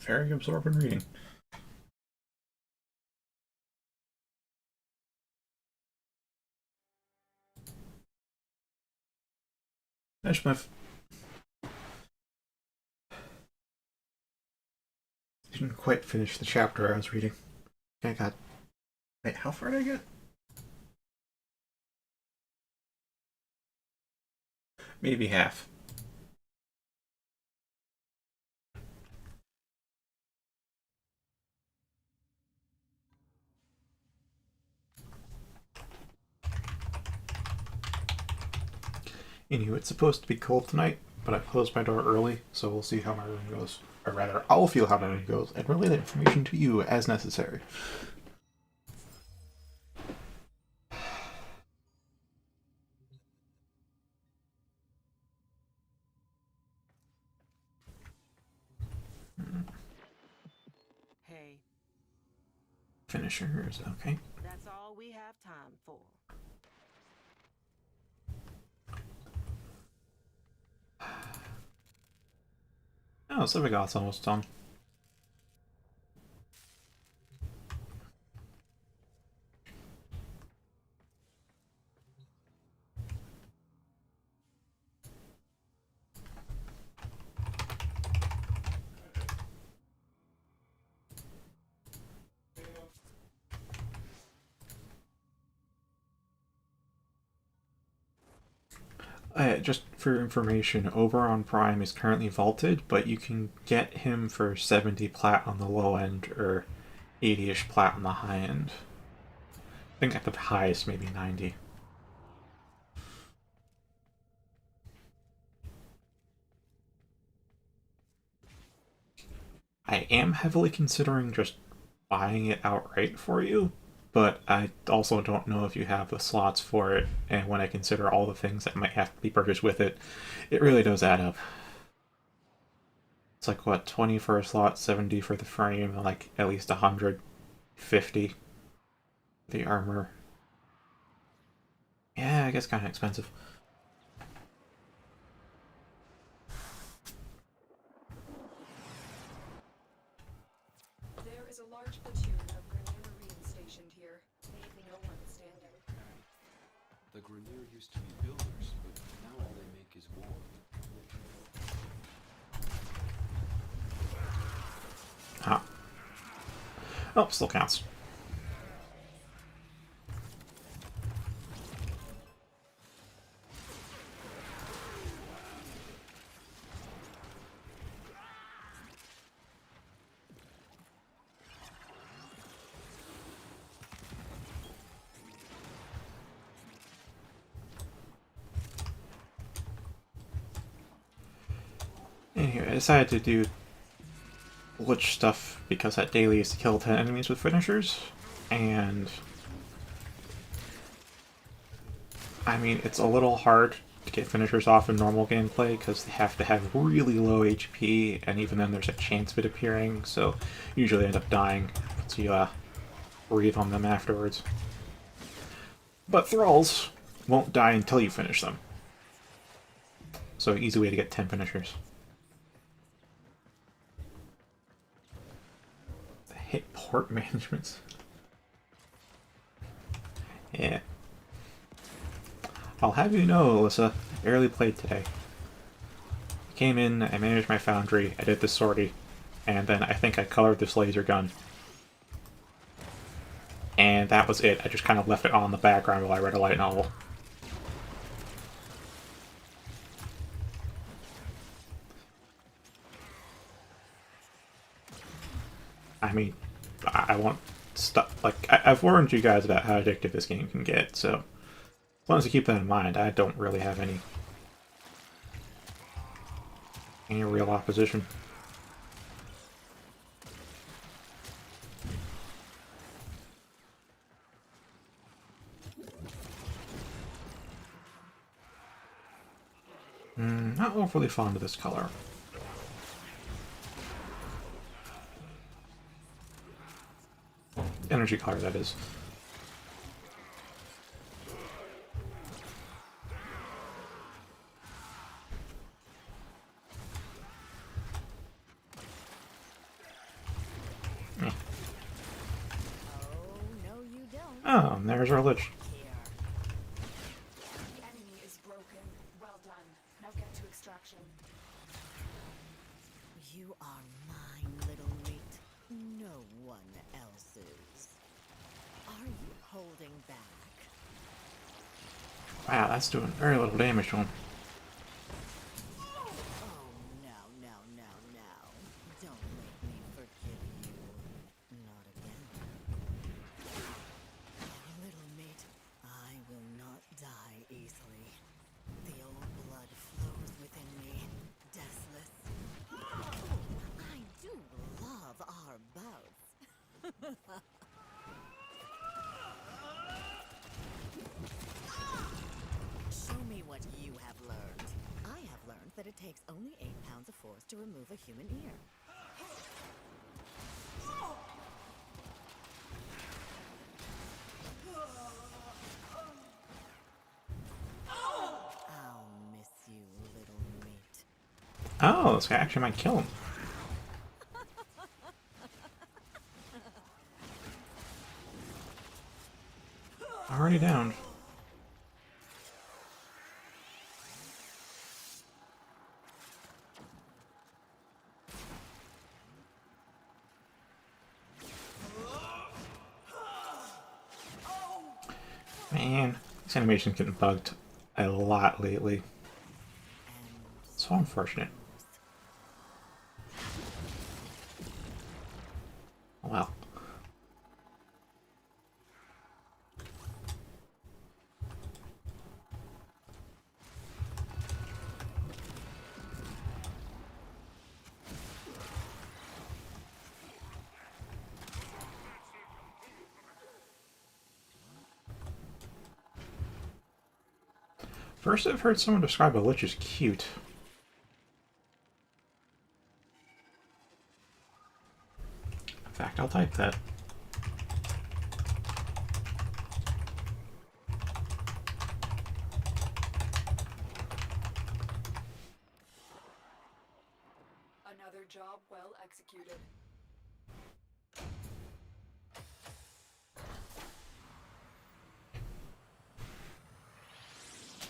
very absorbed in reading. Didn't quite finish the chapter I was reading. I got. Wait, how far did I get? Maybe half. Anywho, it's supposed to be cold tonight, but I closed my door early, so we'll see how my room goes. Or rather, I'll feel how my room goes and relay that information to you as necessary. Hey, Finishers, okay. that's all we have time for. Oh, Civic almost done. Just for information, over on Prime is currently vaulted, but you can get him for 70 plat on the low end or 80-ish plat on the high end. I think at the highest, maybe 90. I am heavily considering just buying it outright for you, but I also don't know if you have the slots for it, and when I consider all the things that might have to be purchased with it, it really does add up. It's like, what, 20 for a slot, 70 for the frame, and like at least 150 the armor. Yeah, I guess kind of expensive. There is a large platoon of Grenier Marines stationed here. Maybe no one standing. The Grenier used to be builders, but now all they make is war. Ah. Oh, still counts. Anyway, I decided to do Lich stuff because that daily is to kill 10 enemies with finishers, and I mean, it's a little hard to get finishers off in normal gameplay because they have to have really low HP, and even then there's a chance of it appearing, so you usually end up dying once you breathe on them afterwards. But Thralls won't die until you finish them. So easy way to get 10 finishers. Hit port management. Yeah. I'll have you know, Alyssa, I barely played today. I came in, I managed my foundry, I did the sortie, and then I think I colored this laser gun. And that was it. I just kind of left it on in the background while I read a light novel. I mean, I want stuff like I've warned you guys about how addictive this game can get, so as long as you keep that in mind, I don't really have any real opposition. Not overly fond of this color. Energy color, that is. Oh, and there's our lich. Here. The enemy is broken. Well done. Now get to extraction. You are mine, little meat. No one else's. Are you holding back? Wow, that's doing very little damage to him. Oh, no. Don't make me forgive you. Not again. Little meat, I will not die easily. The old blood flows within me, deathless. I do love our bouts. Show me what you have learned. I have learned that it takes only 8 pounds of force to remove a human ear. I'll miss you, little meat. Oh, this guy actually might kill him. Already down. Man, this animation's getting bugged a lot lately. So unfortunate. Oh, well. First I've heard someone describe a lich as cute. In fact, I'll type that. Another job well executed.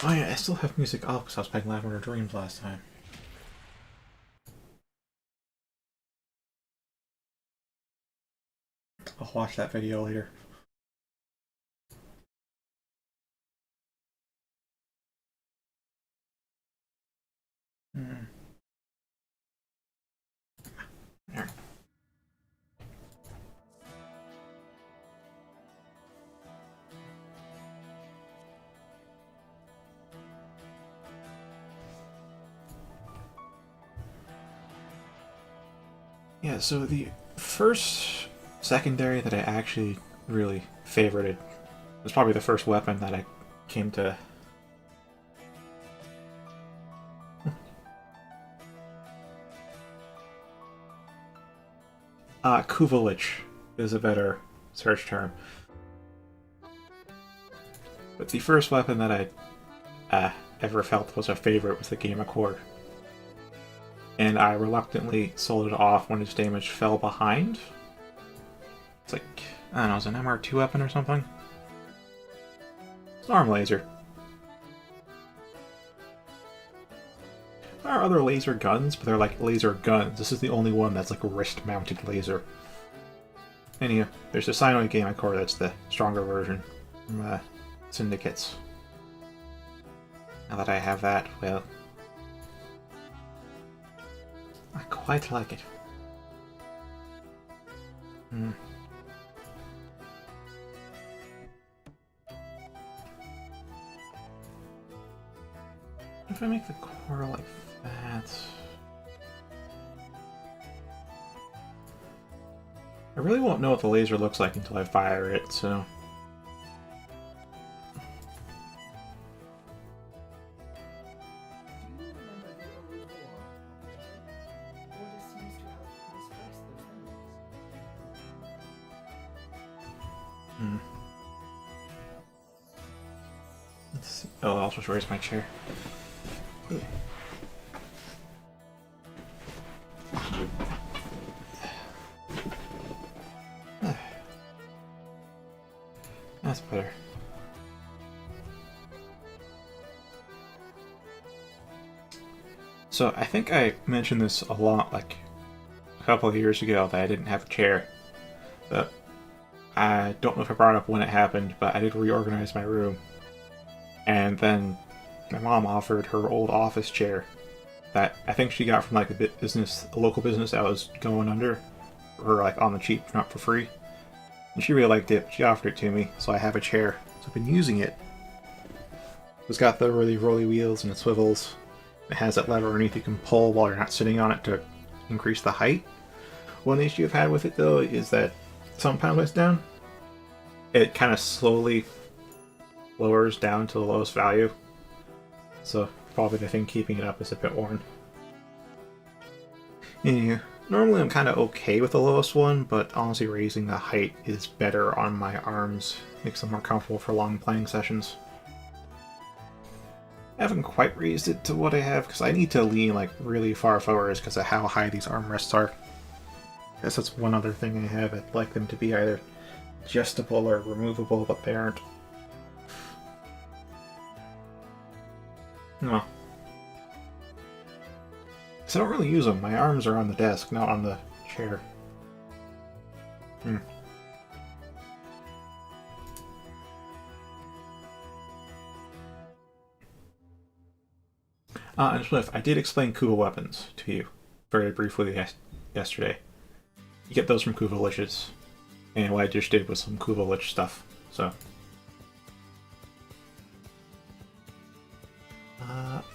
Oh yeah, I still have music up because I was playing Lavender Dreams last time. I'll watch that video later. There. Yeah, so the first secondary that I actually really favorited was probably the first weapon that I came to. Kubo is a better search term. But the first weapon that I ever felt was a favorite was the Game Accord. And I reluctantly sold it off when its damage fell behind. It's like, I don't know, it's an MR2 weapon or something? Storm laser. There are other laser guns, but they're like laser guns. This is the only one that's like a wrist-mounted laser. Anyway, there's the Cyanoid Game Accord that's the stronger version from Syndicates. Now that I have that, well, I quite like it. If I make the core like that, I really won't know what the laser looks like until I fire it, so. Let's see. Oh, I'll just raise my chair. That's better. So I think I mentioned this a lot, like a couple of years ago, that I didn't have a chair. But I don't know if I brought it up when it happened, but I did reorganize my room. And then my mom offered her old office chair that I think she got from like a local business that was going under, or like on the cheap, not for free. And she really liked it. She offered it to me, so I have a chair. So I've been using it. It's got the really rolly wheels and it swivels. It has that lever underneath you can pull while you're not sitting on it to increase the height. One issue I've had with it though is that sometimes when it's down, it kind of slowly lowers down to the lowest value. So probably the thing keeping it up is a bit worn. Anywho, normally I'm kind of okay with the lowest one, but honestly raising the height is better on my arms. Makes them more comfortable for long playing sessions. I haven't quite raised it to what I have because I need to lean like really far forward because of how high these armrests are. I guess that's one other thing I have. I'd like them to be either adjustable or removable, but they aren't. No. Because I don't really use them. My arms are on the desk, not on the chair. And Swift, I did explain Kubo Weapons to you very briefly yesterday. You get those from Kubo Liches. And what I just did was some Kubo Lich stuff, so.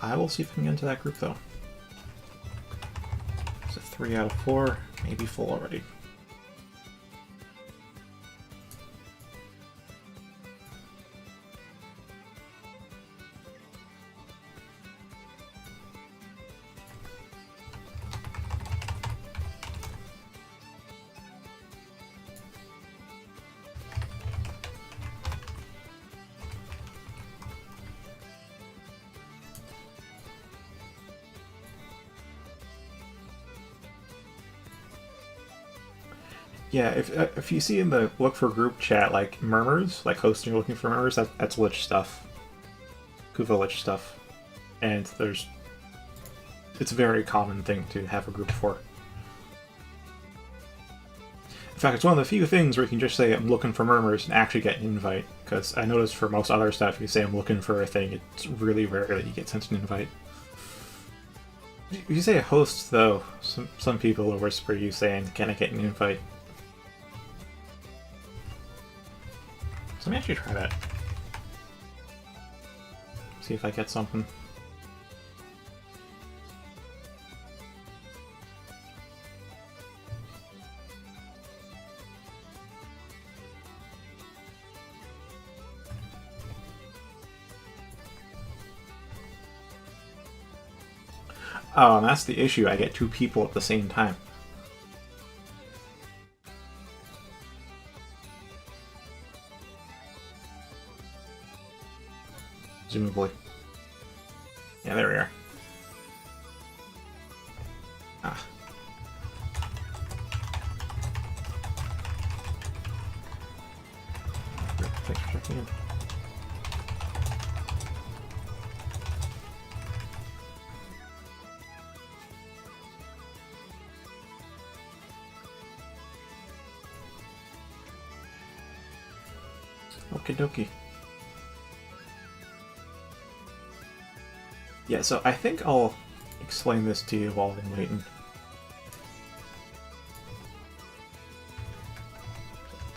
I will see if I can get into that group though. It's a 3 out of 4, maybe full already. Yeah, if you see in the look for group chat, like murmurs, like hosting looking for murmurs, that's Lich stuff. Kuvo Lich stuff. And it's a very common thing to have a group for. In fact, it's one of the few things where you can just say, I'm looking for murmurs, and actually get an invite. Because I noticed for most other stuff, if you say I'm looking for a thing, it's really rare that you get sent an invite. If you say a host, though, some people will whisper you saying, can I get an invite? So let me actually try that. See if I get something. Oh, and that's the issue. I get 2 people at the same time. Presumably. Yeah, there we are. Ah. Thanks for checking in. Okie dokie. Yeah, so I think I'll explain this to you while I'm waiting.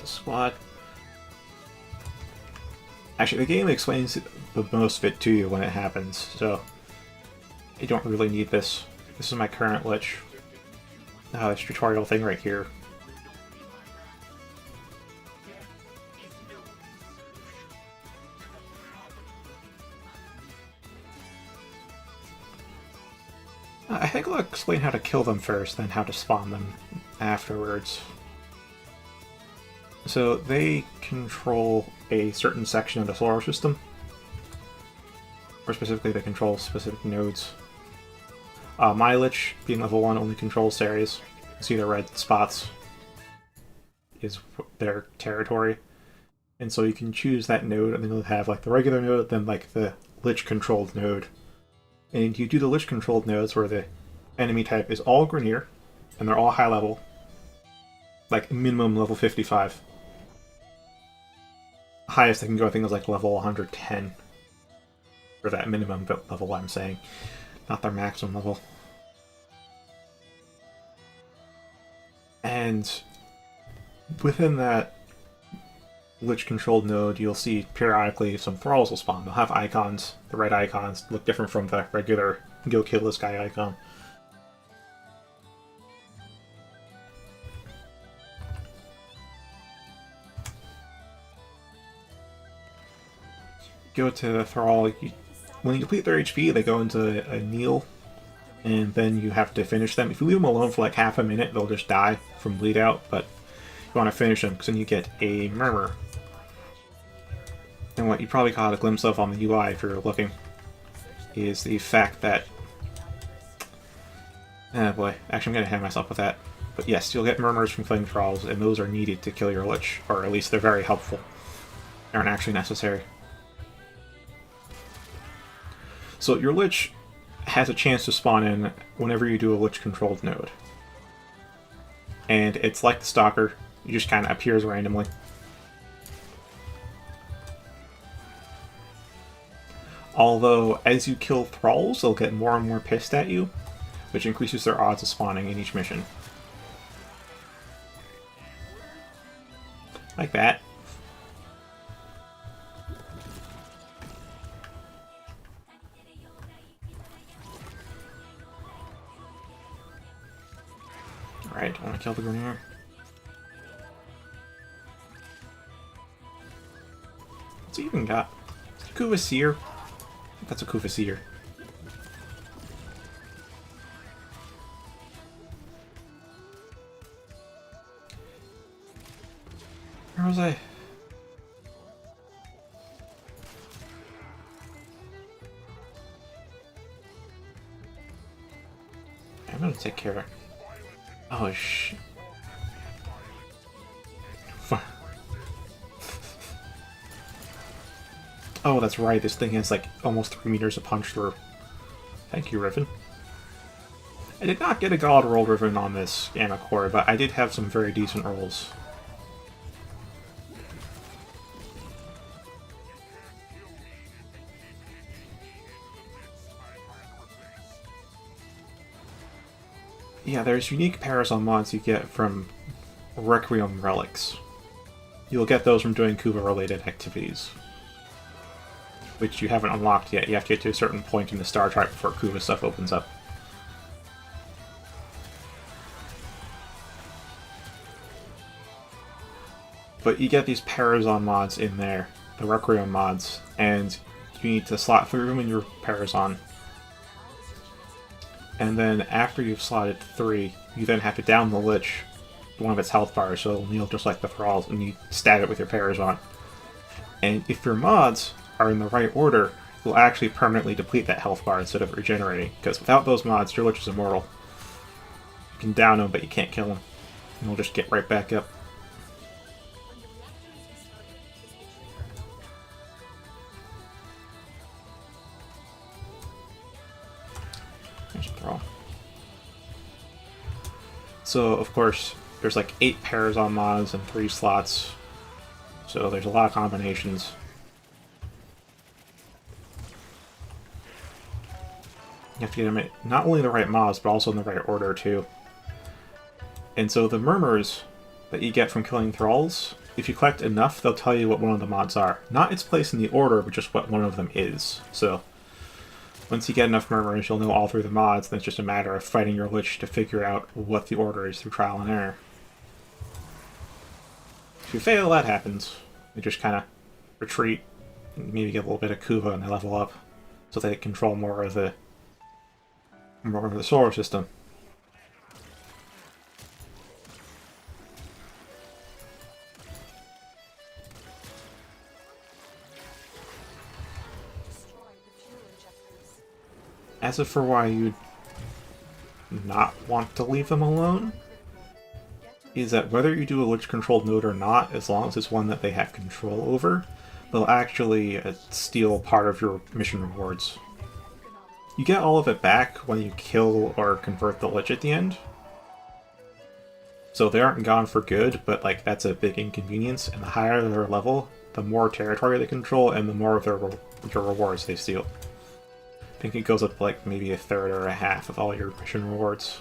The squad. Actually, the game explains the most of it to you when it happens, so I don't really need this. This is my current Lich. This tutorial thing right here. I think I'll explain how to kill them first, then how to spawn them afterwards. So they control a certain section of the solar system, or specifically they control specific nodes. My Lich, being level 1, only controls Ceres. You see the red spots is their territory. And so you can choose that node, and then you'll have like the regular node, then like the Lich controlled node. And you do the Lich controlled nodes where the enemy type is all Grineer, and they're all high level, like minimum level 55. Highest I can go, I think, is like level 110. For that minimum level, I'm saying. Not their maximum level. And within that Lich controlled node, you'll see periodically some thralls will spawn. They'll have icons. The red icons look different from the regular go kill this guy icon. Go to thrall. When you complete their HP, they go into a kneel, and then you have to finish them. If you leave them alone for like half a minute, they'll just die from bleed out, but you want to finish them because then you get a murmur. And what you probably caught a glimpse of on the UI if you're looking is the fact that... oh boy, actually I'm going to hand myself with that. But yes, you'll get murmurs from killing thralls, and those are needed to kill your Lich, or at least they're very helpful. They aren't actually necessary. So your Lich has a chance to spawn in whenever you do a Lich controlled node. And it's like the Stalker, it just kind of appears randomly. Although, as you kill thralls, they'll get more and more pissed at you, which increases their odds of spawning in each mission. Like that. Alright, I want to kill the Grineer. What's he even got? Is it Kubo Seer? I think that's a Kubo Seer. Where was I? I'm gonna take care of it. Oh, shit. Oh, that's right, this thing has like almost 3 meters of punch through. Thank you, Riven. I did not get a God roll Riven on this Gamma Core, but I did have some very decent rolls. Yeah, there's unique Parazon mods you get from Requiem relics. You'll get those from doing Kuba-related activities, which you haven't unlocked yet. You have to get to a certain point in the star chart before Kuba stuff opens up. But you get these Parazon mods in there, the Requiem mods, and you need to slot through them in your Parazon. And then after you've slotted 3, you then have to down the Lich, one of its health bars, so it'll kneel just like the thralls, and you stab it with your Parazon. And if your mods are in the right order, you'll actually permanently deplete that health bar instead of regenerating, because without those mods, your Lich is immortal. You can down him, but you can't kill him. And he'll just get right back up. There's a thrall. So, of course, there's like 8 Parazon mods and 3 slots, so there's a lot of combinations. You have to get them in not only the right mods, but also in the right order, too. And so the murmurs that you get from killing thralls, if you collect enough, they'll tell you what one of the mods are. Not its place in the order, but just what one of them is. So, once you get enough murmurs, you'll know all through the mods, and it's just a matter of fighting your Lich to figure out what the order is through trial and error. If you fail, that happens. You just kind of retreat, and maybe get a little bit of Kuba, and they level up, so they control more of the solar system. As for why you'd not want to leave them alone, is that whether you do a Lich controlled node or not, as long as it's one that they have control over, they'll actually steal part of your mission rewards. You get all of it back when you kill or convert the Lich at the end. So they aren't gone for good, but like that's a big inconvenience, and the higher their level, the more territory they control and the more of their rewards they steal. I think it goes up like maybe a third or a half of all your mission rewards.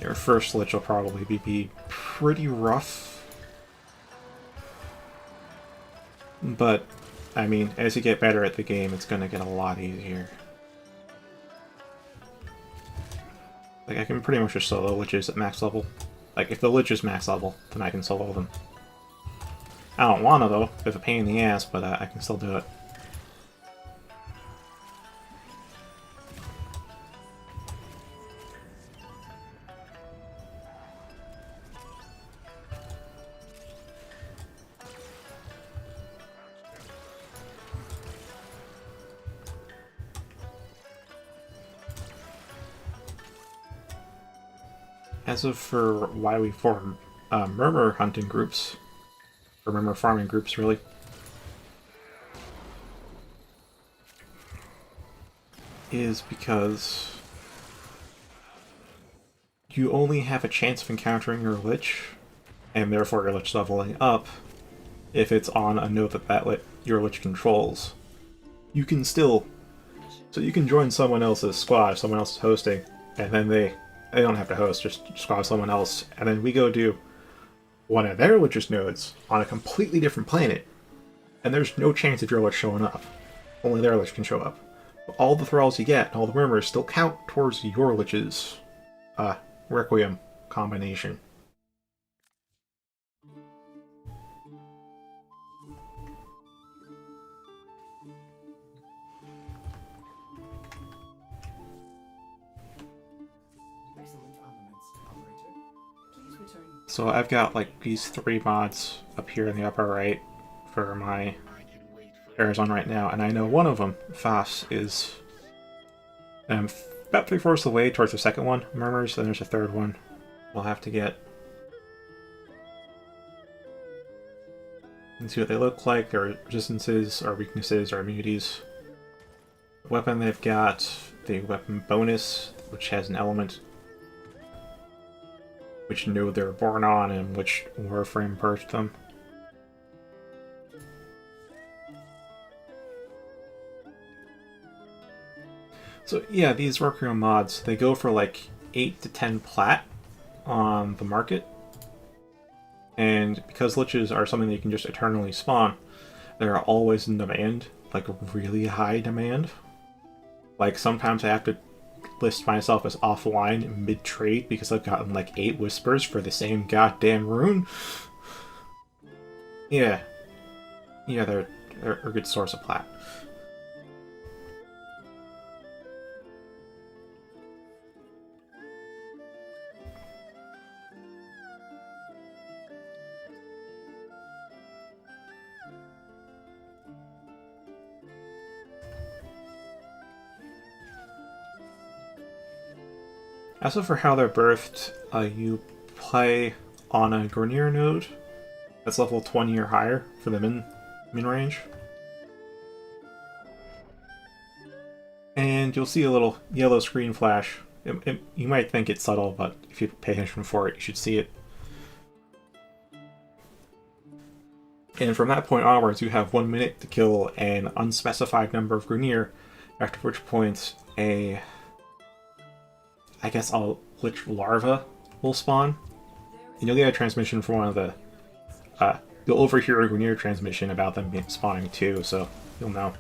Your first Lich will probably be pretty rough. But, I mean, as you get better at the game, it's gonna get a lot easier. Like, I can pretty much just solo Liches at max level. Like, if the Lich is max level, then I can solo them. I don't wanna, though. It's a pain in the ass, but I can still do it. As of for why we form murmur hunting groups, or murmur farming groups, really, is because you only have a chance of encountering your Lich, and therefore your Lich leveling up, if it's on a node that your Lich controls. You can still... So you can join someone else's squad, someone else is hosting, and then they don't have to host, just squad someone else, and then we go do one of their Lich's nodes on a completely different planet, and there's no chance of your Lich showing up. Only their Lich can show up. But all the thralls you get, and all the murmurs, still count towards your Lich's Requiem combination. So I've got like these 3 mods up here in the upper right for my areas on right now, and I know one of them, Fas, is about 3/4 of the way towards the second one, Murmurs, then there's a third one we'll have to get. And see what they look like, their resistances, or weaknesses, or immunities. The weapon they've got, the weapon bonus, which has an element which node they were born on and which warframe purged them. So yeah, these Requiem mods, they go for like 8 to 10 plat on the market. And because Liches are something that you can just eternally spawn, they're always in demand, like really high demand. Like sometimes I have to list myself as offline mid-trade because I've gotten like 8 whispers for the same goddamn rune. Yeah, they're a good source of plat. As for how they're birthed, you play on a Grineer node that's level 20 or higher for the min range. And you'll see a little yellow screen flash. You might think it's subtle, but if you pay attention for it, you should see it. And from that point onwards, you have 1 minute to kill an unspecified number of Grineer, after which point a Lich larva will spawn. And you'll get a transmission from one of the... you'll overhear a Grineer transmission about them spawning too, so you'll know.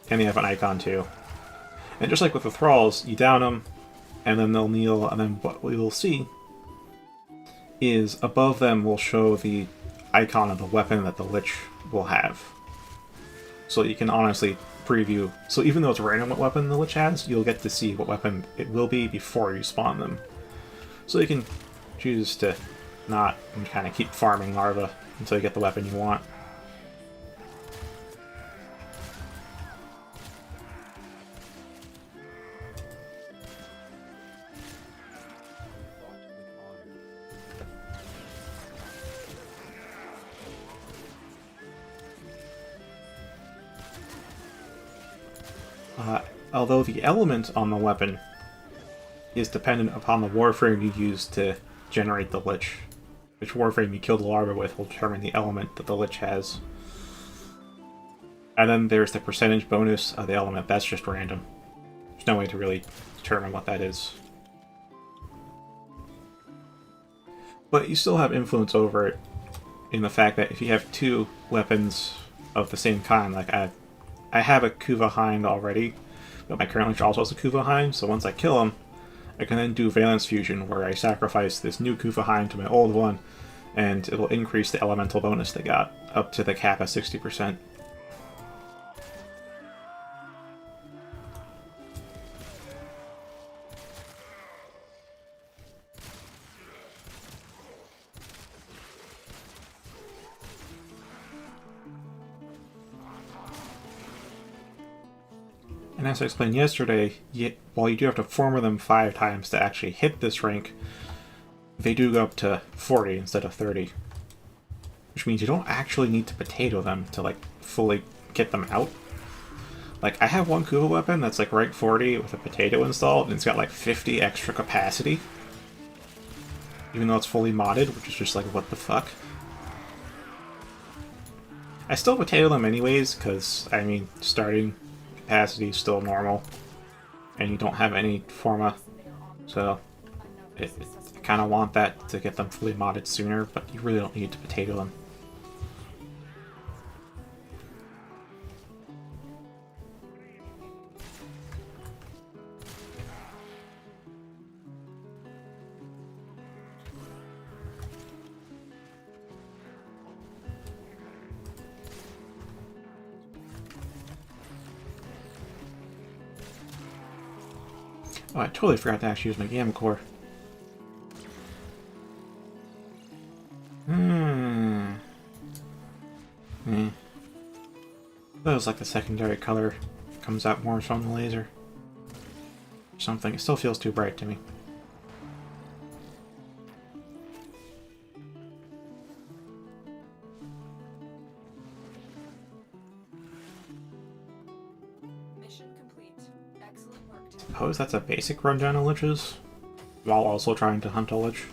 And they have an icon too. And just like with the thralls, you down them, and then they'll kneel, and then what we will see is above them will show the icon of the weapon that the Lich will have. So you can honestly preview. So even though it's random what weapon the Lich has, you'll get to see what weapon it will be before you spawn them. So you can choose to not and kind of keep farming larva until you get the weapon you want. Although the element on the weapon is dependent upon the warframe you use to generate the Lich. Which warframe you kill the larva with will determine the element that the Lich has. And then there's the percentage bonus of the element. That's just random. There's no way to really determine what that is. But you still have influence over it in the fact that if you have two weapons of the same kind, like I have a Kuva Hind already, but my current Lich also has a Kuva Hind, so once I kill him, I can then do Valence Fusion, where I sacrifice this new Kuva Hind to my old one, and it'll increase the elemental bonus they got, up to the cap at 60%. And as I explained yesterday, while you do have to former them 5 times to actually hit this rank, they do go up to 40 instead of 30. Which means you don't actually need to potato them to, like, fully get them out. Like, I have one Kubo weapon that's, like, rank 40 with a potato installed, and it's got, like, 50 extra capacity. Even though it's fully modded, which is just like, what the fuck? I still potato them anyways, because, I mean, starting capacity is still normal, and you don't have any forma, so I kind of want that to get them fully modded sooner, but you really don't need to potato them. Oh, I totally forgot to actually use my Gamma Core. That was like the secondary color comes out more from the laser. Or something. It still feels too bright to me. Mission complete. Excellent work, Ted. Suppose that's a basic rundown of Liches, while also trying to hunt a Lich.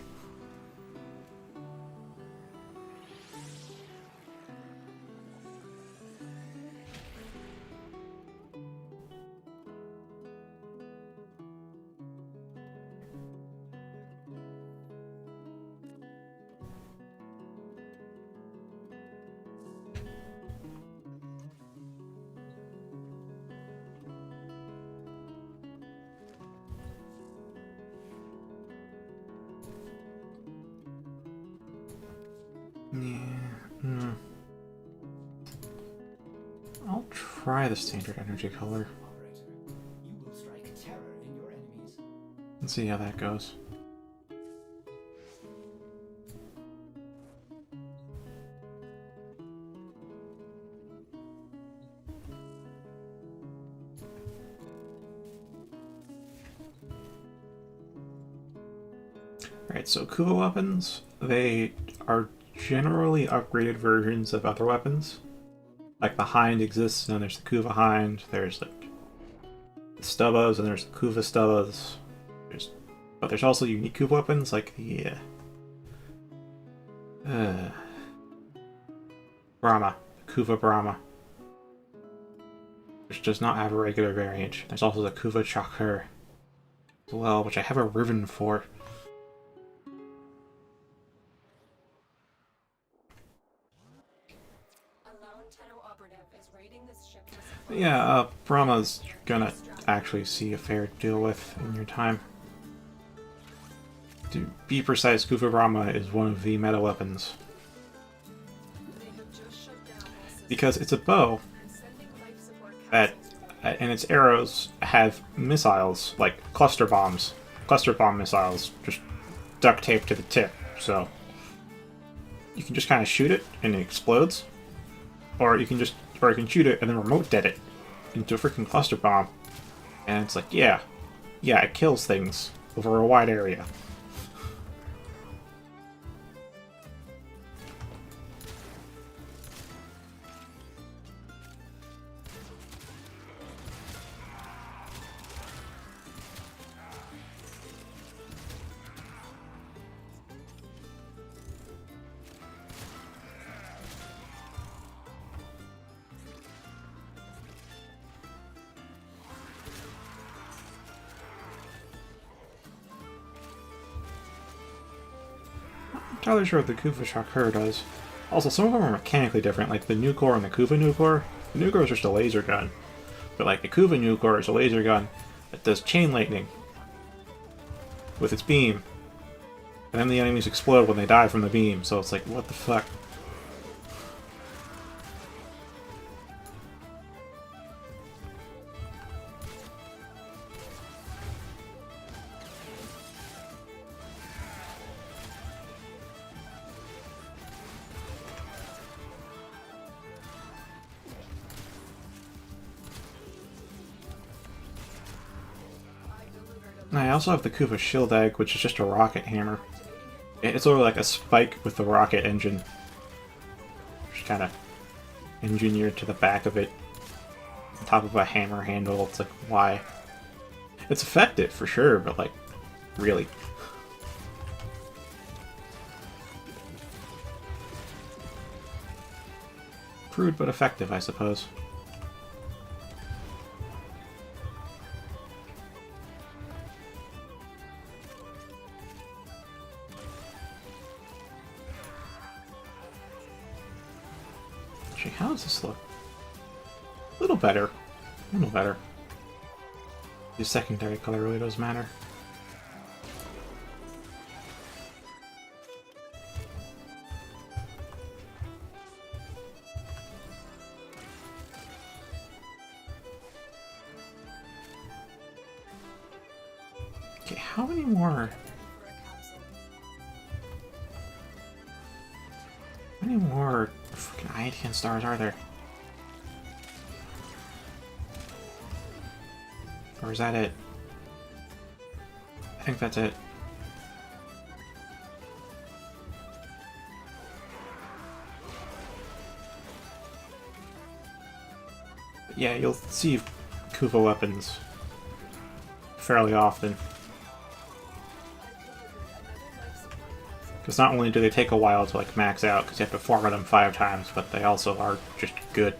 I'll try the standard energy color. Operator, you will strike terror in your enemies. Let's see how that goes. Alright, so Kubo Weapons, they are generally upgraded versions of other weapons. Like the Hind exists, and then there's the Kuva Hind, there's the Stubbas, and there's the Kuva Stubbas. But there's also unique Kuva weapons, like the Brahma, Kuva Brahma, which does not have a regular variant. There's also the Kuva Chakra as well, which I have a Riven for. Yeah, Brahma's gonna actually see a fair deal with in your time. To be precise, Kuva Brahma is one of the meta weapons. Because it's a bow that, and its arrows have missiles, like cluster bombs. Cluster bomb missiles, just duct taped to the tip, so you can just kind of shoot it and it explodes. Or you can shoot it and then remote dead it into a freaking cluster bomb. And it's like, yeah, it kills things over a wide area. entirely sure what the Kuva Shocker does. Also, some of them are mechanically different, like the Nucor and the Kuva Nucor. The Nucor is just a laser gun, but like the Kuva Nucor is a laser gun that does chain lightning with its beam, and then the enemies explode when they die from the beam, so it's like, what the fuck? I also have the Kuva Shield Egg, which is just a rocket hammer. It's sort of like a spike with the rocket engine. Just kind of engineered to the back of it. On top of a hammer handle. It's like, why? It's effective, for sure, but like, really? Crude but effective, I suppose. How does this look? A little better. A little better. The secondary color really does matter. Okay, how many more? How many more freaking Iodine stars are there? Or is that it? I think that's it. But yeah, you'll see Kubo Weapons fairly often. Because not only do they take a while to like max out, because you have to farm them 5 times, but they also are just good.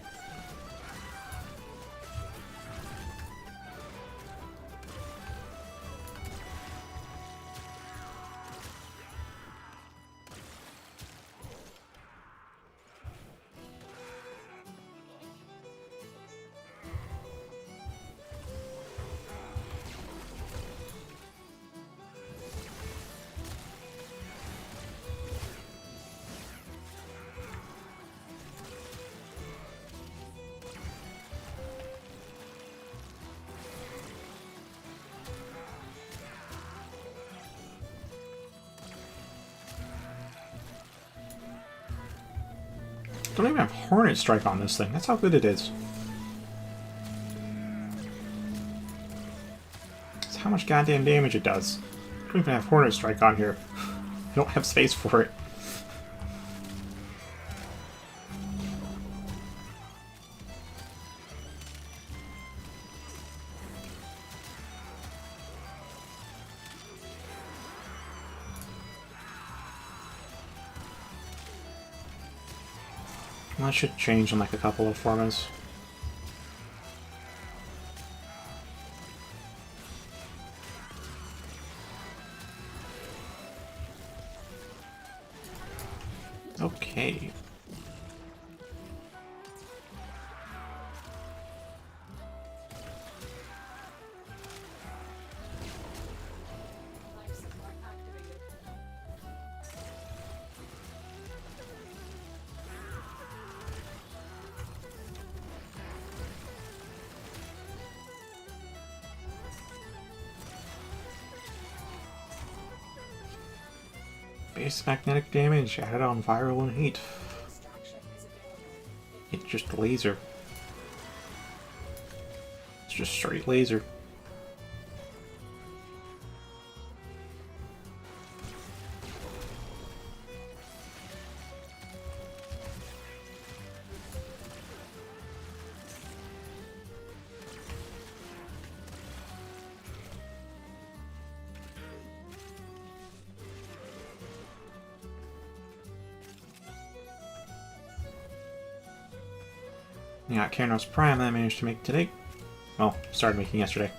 Don't even have Hornet Strike on this thing. That's how good it is. That's how much goddamn damage it does. I don't even have Hornet Strike on here. I don't have space for it. That should change in like a couple of formats. Okay. Base magnetic damage added on viral and heat. It's just laser. It's just straight laser. You got Keranos Prime that I managed to make today. Well, started making yesterday.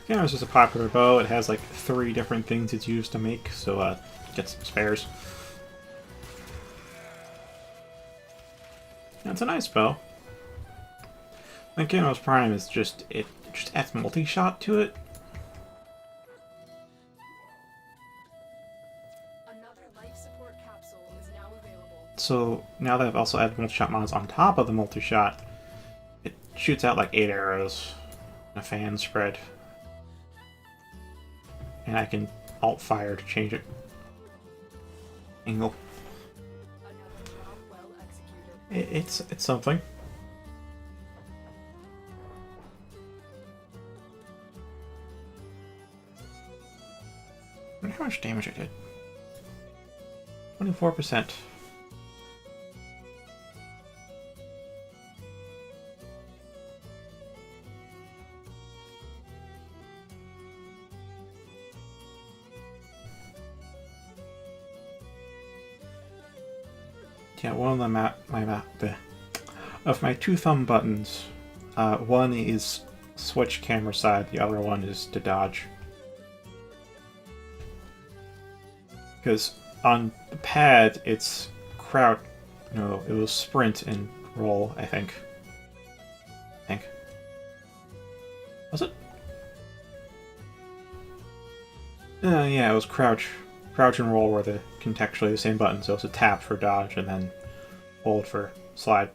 Yeah, it's just a popular bow. It has like 3 different things it's used to make, so get some spares. Yeah, it's a nice bow. The Kano's Prime is just, it just adds multi-shot to it. Another life support capsule is now available. So now that I've also added multi-shot mods on top of the multi-shot, it shoots out like 8 arrows in a fan spread. And I can alt-fire to change it. Angle. Another job well executed. It's something. I wonder how much damage I did. 24%. Yeah, one of the of my 2 thumb buttons, one is switch camera side, the other one is to dodge. Because on the pad, it's crouch. No, it was sprint and roll, I think. Was it? Yeah, it was crouch. Crouch and roll were contextually the same button, so it's a tap for dodge and then hold for slide.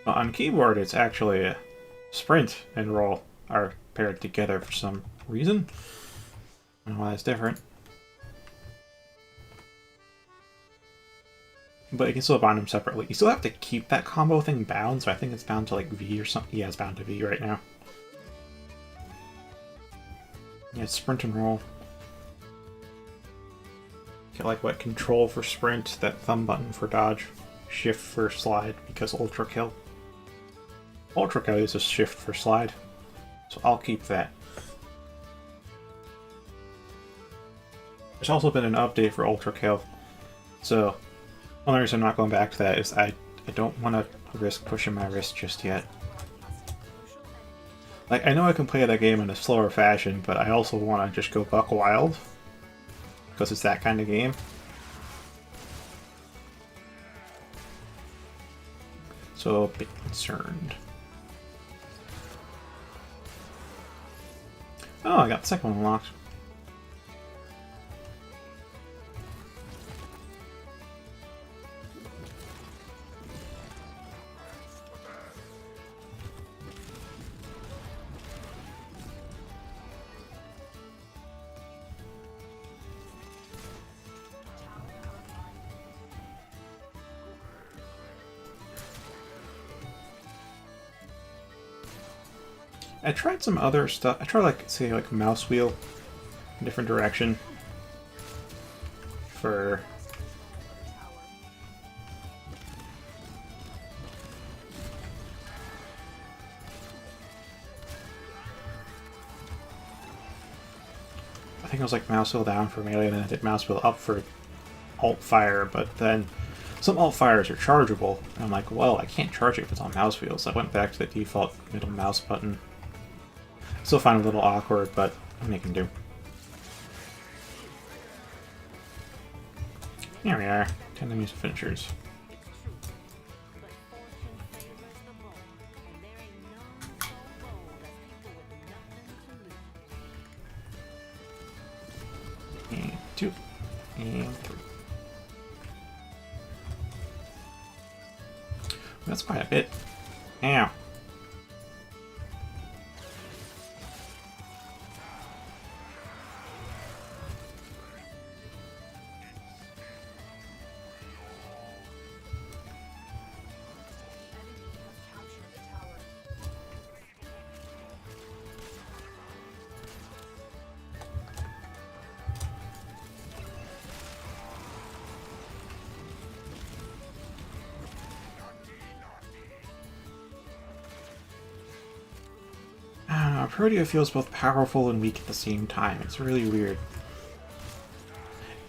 But on keyboard, it's actually a sprint and roll are paired together for some reason. I don't know why that's different. But you can still bind them separately. You still have to keep that combo thing bound, so I think it's bound to like V or something. Yeah, it's bound to V right now. Yeah, it's sprint and roll. Get like what, control for sprint, that thumb button for dodge, shift for slide because ultra kill. Ultra kill is a shift for slide, so I'll keep that. There's also been an update for ultra kill, so one of the reasons I'm not going back to that is I don't want to risk pushing my wrist just yet. Like, I know I can play that game in a slower fashion, but I also want to just go buck wild. Because it's that kind of game. So, a bit concerned. Oh, I got the second one unlocked. I tried some other stuff. I tried, like, say, like mouse wheel in a different direction for I think it was like mouse wheel down for melee, and then I did mouse wheel up for alt fire, but then some alt fires are chargeable, and I'm like, well, I can't charge it if it's on mouse wheel, so I went back to the default middle mouse button. Still find it a little awkward, but I'm making do. Here we are. 10 enemies and finishers. And 2. And 3. That's quite a bit. Ow. Protea feels both powerful and weak at the same time. It's really weird.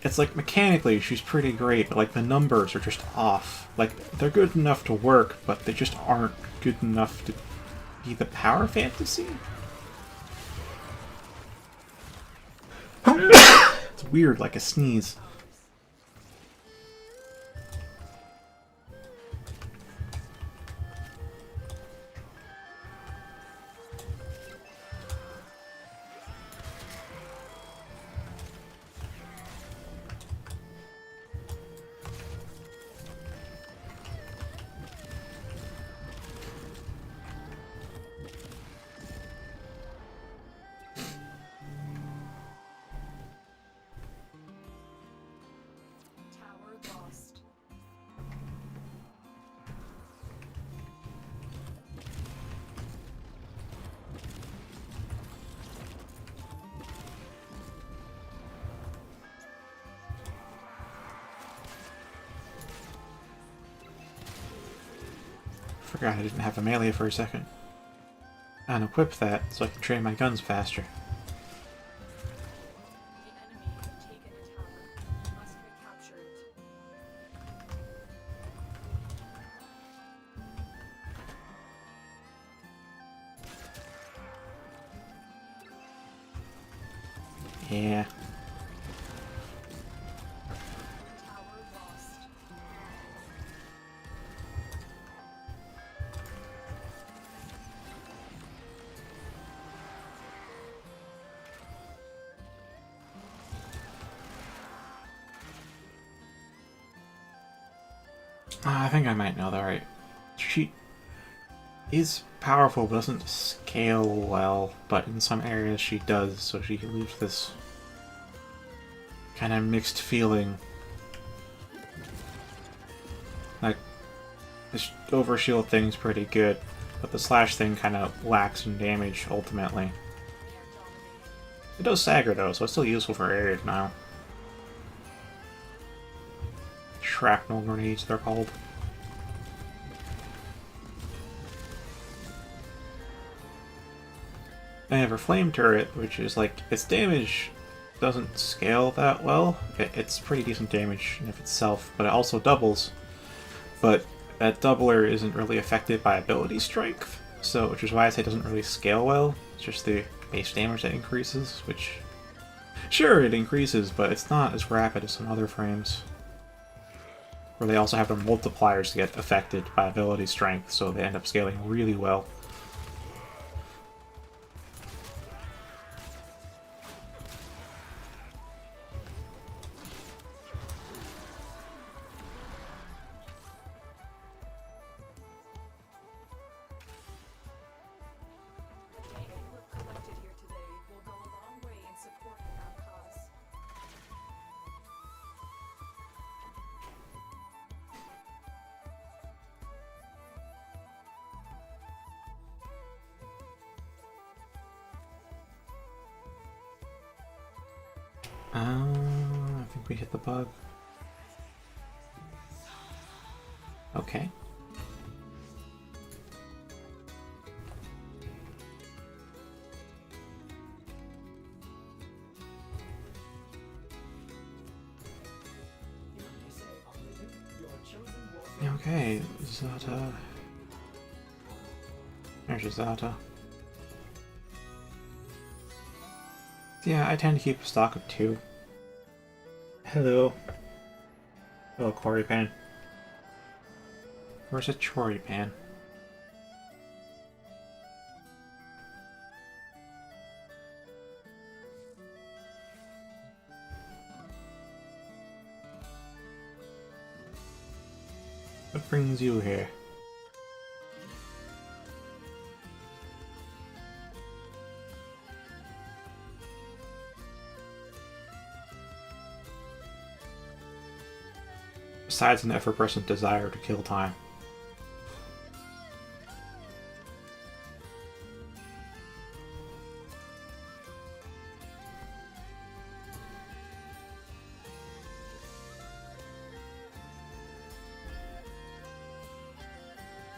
It's like, mechanically, she's pretty great, but like the numbers are just off. Like, they're good enough to work, but they just aren't good enough to be the power fantasy. It's weird, like a sneeze. Tower lost. Forgot I didn't have a melee for a second. Unequip that so I can train my guns faster. The enemy have taken a tower. Must recapture it. Yeah. Tower lost. I think I might know that right. She is powerful, but doesn't scale well, but in some areas she does, so she leaves this kind of mixed feeling. Like, this overshield thing's pretty good, but the slash thing kind of lacks in damage, ultimately. It does stagger, though, so it's still useful for area denial. Shrapnel Grenades, they're called. I have a flame turret, which is like, its damage doesn't scale that well. It's pretty decent damage in of itself, but it also doubles. But that doubler isn't really affected by ability strength, so which is why I say it doesn't really scale well. It's just the base damage that increases, which sure it increases, but it's not as rapid as some other frames. Where they also have their multipliers get affected by ability strength, so they end up scaling really well. Anything we've collected here today will go a long way in supporting our cause. I think we hit the bug. Okay. Okay, Zata. There's Zata. Yeah, I tend to keep a stock of 2. Hello. Hello, Quarry Pan. Where's a Chory Pan? What brings you here? Besides an effervescent desire to kill time.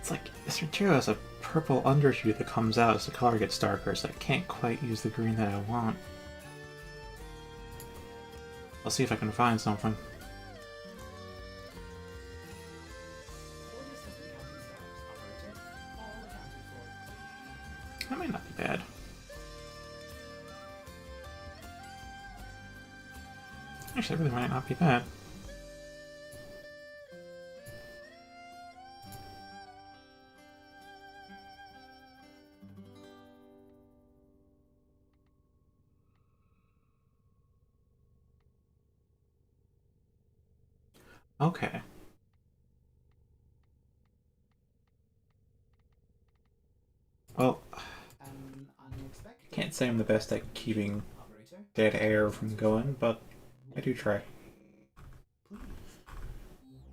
It's like, this material has a purple underhue that comes out as the color gets darker, so I can't quite use the green that I want. I'll see if I can find something. That might not be bad. Actually, that really might not be bad. Okay. Well, An unexpected can't say I'm the best at keeping operator. dead air from going, but I do try. Please.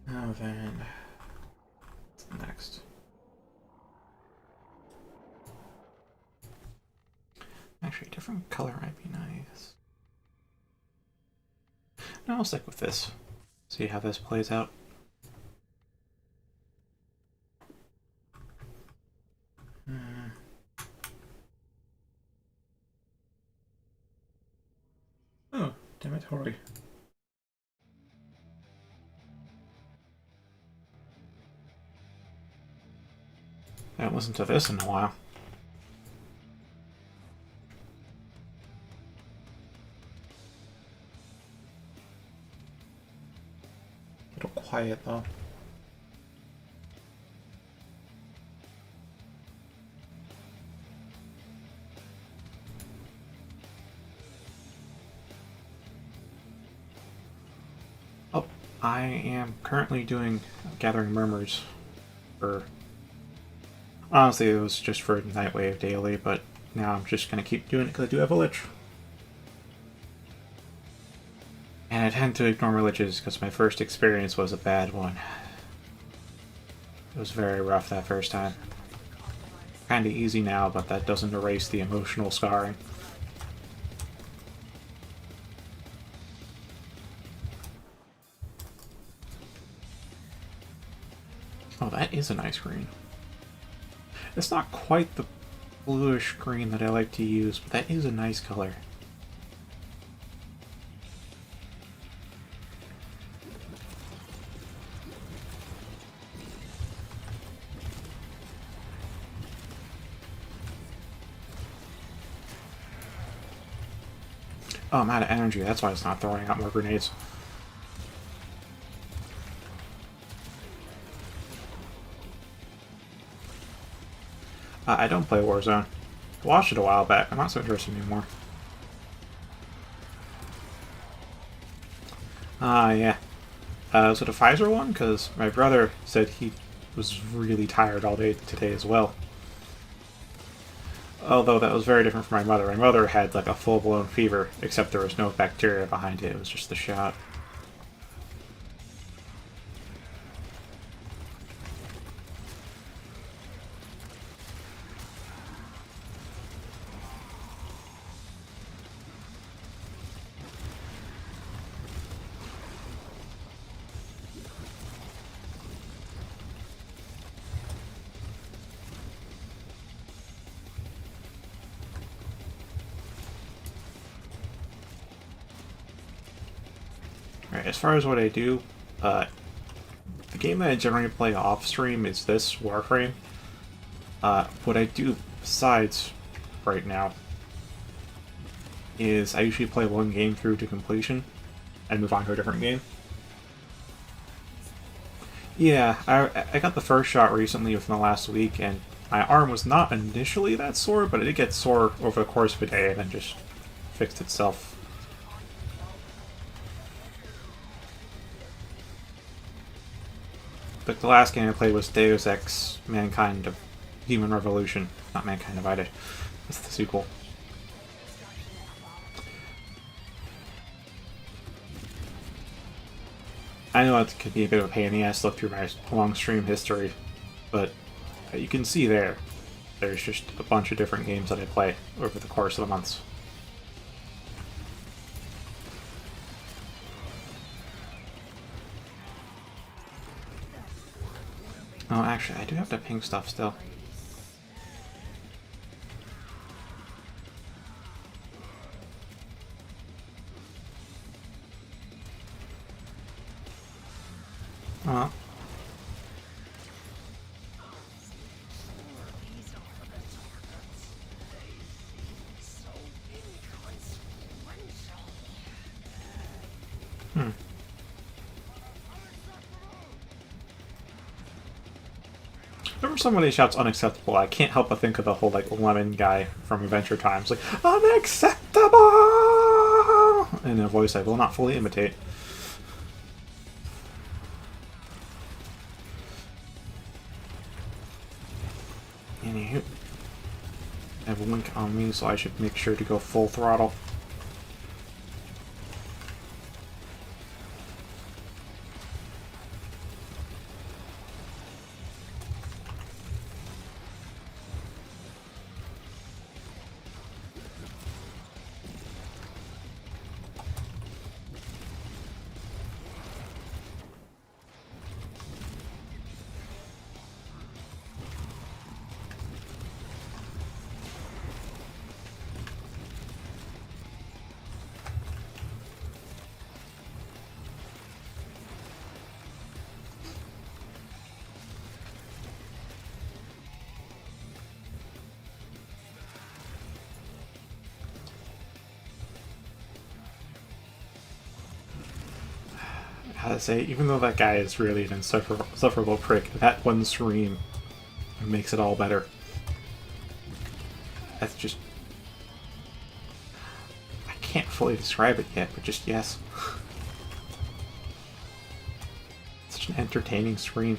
Now then, what's next? Actually, a different color might be nice. No, I'll stick with this. See how this plays out. Hmm. Oh, damn it, Hori. I haven't listened to this in a while. A little quiet though. Oh, I am currently doing Gathering Murmurs for... Honestly, it was just for Nightwave Daily, but now I'm just going to keep doing it because I do have a Lich. And I tend to ignore Liches because my first experience was a bad one. It was very rough that first time. Kinda easy now, but that doesn't erase the emotional scarring. Oh, that is a nice green. It's not quite the bluish green that I like to use, but that is a nice color. Oh, I'm out of energy, that's why it's not throwing out more grenades. I don't play Warzone. I watched it a while back, I'm not so interested anymore. Yeah. Was it a Pfizer one? Because my brother said he was really tired all day today as well. Although that was very different from my mother. My mother had like a full-blown fever, except there was no bacteria behind it. It was just the shot. Alright, as far as what I do, the game that I generally play off-stream is this, Warframe. What I do besides right now is I usually play one game through to completion and move on to a different game. Yeah, I got the first shot recently within the last week, and my arm was not initially that sore, but it did get sore over the course of a day and then just fixed itself. But the last game I played was Deus Ex Mankind of Human Revolution, not Mankind Divided. That's the sequel. I know it could be a bit of a pain in the ass to look through my long stream history, but you can see there's just a bunch of different games that I play over the course of the months. Oh, actually, I do have to ping stuff still. Oh. Whenever somebody shouts unacceptable, I can't help but think of the whole like lemon guy from Adventure Times, like unacceptable, in a voice I will not fully imitate. Anywho, I have a link on me, so I should make sure to go full throttle. How to say, even though that guy is really an insufferable prick, that one scream makes it all better. That's just... I can't fully describe it yet, but just yes. Such an entertaining scream.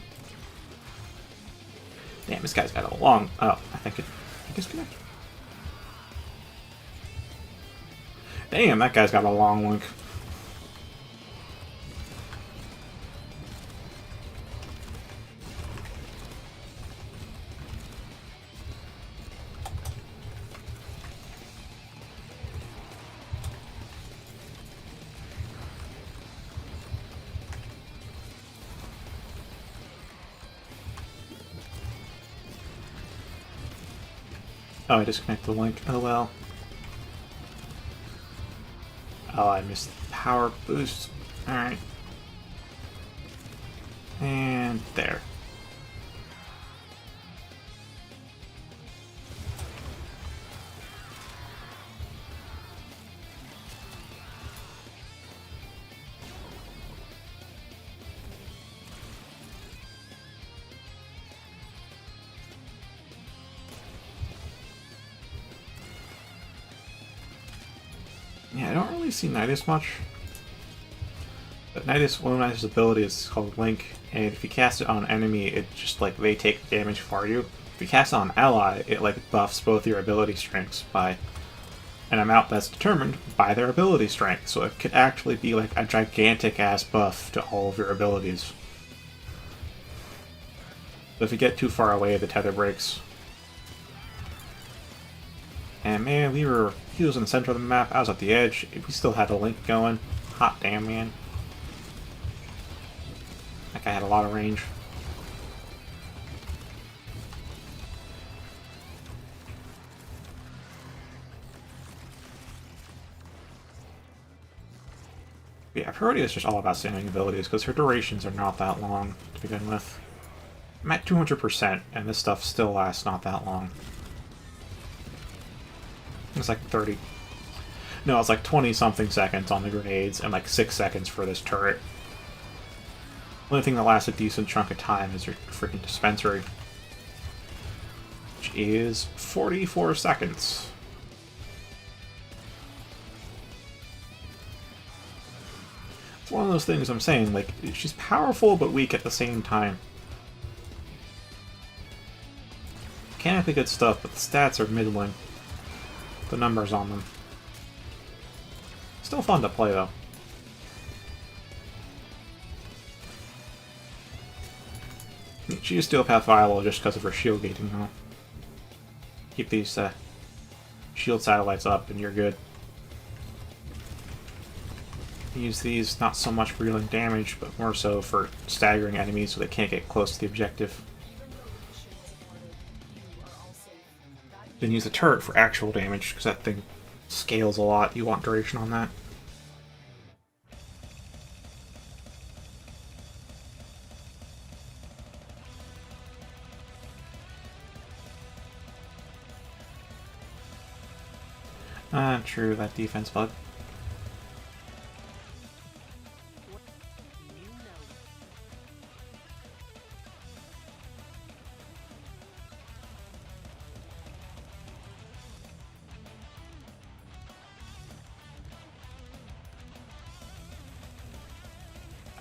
Damn, this guy's got a long... Oh, I think disconnect. Damn, that guy's got a long link. Oh, I disconnected the link. Oh well. Oh, I missed the power boost. Alright. And there. Yeah, I don't really see Nidus much. But Nidus, one of Nidus' ability is called Link, and if you cast it on an enemy, it just like they take damage for you. If you cast it on an ally, it like buffs both your ability strengths by an amount that's determined by their ability strength. So it could actually be like a gigantic ass buff to all of your abilities. But if you get too far away, the tether breaks. And man, he was in the center of the map, I was at the edge, we still had a link going. Hot damn, man. That guy had a lot of range. But yeah, Priority is just all about standing abilities, because her durations are not that long to begin with. I'm at 200%, and this stuff still lasts not that long. It's like 30. No, it's like 20-something seconds on the grenades and like 6 seconds for this turret. The only thing that lasts a decent chunk of time is your freaking dispensary, which is 44 seconds. It's one of those things I'm saying, like, she's powerful but weak at the same time. Mechanically good stuff, but the stats are middling. The numbers on them. Still fun to play, though. She is still path viable just because of her shield gating, though. Keep these shield satellites up and you're good. Use these not so much for dealing damage, but more so for staggering enemies so they can't get close to the objective. Then use the turret for actual damage, because that thing scales a lot. You want duration on that. True, that defense bug.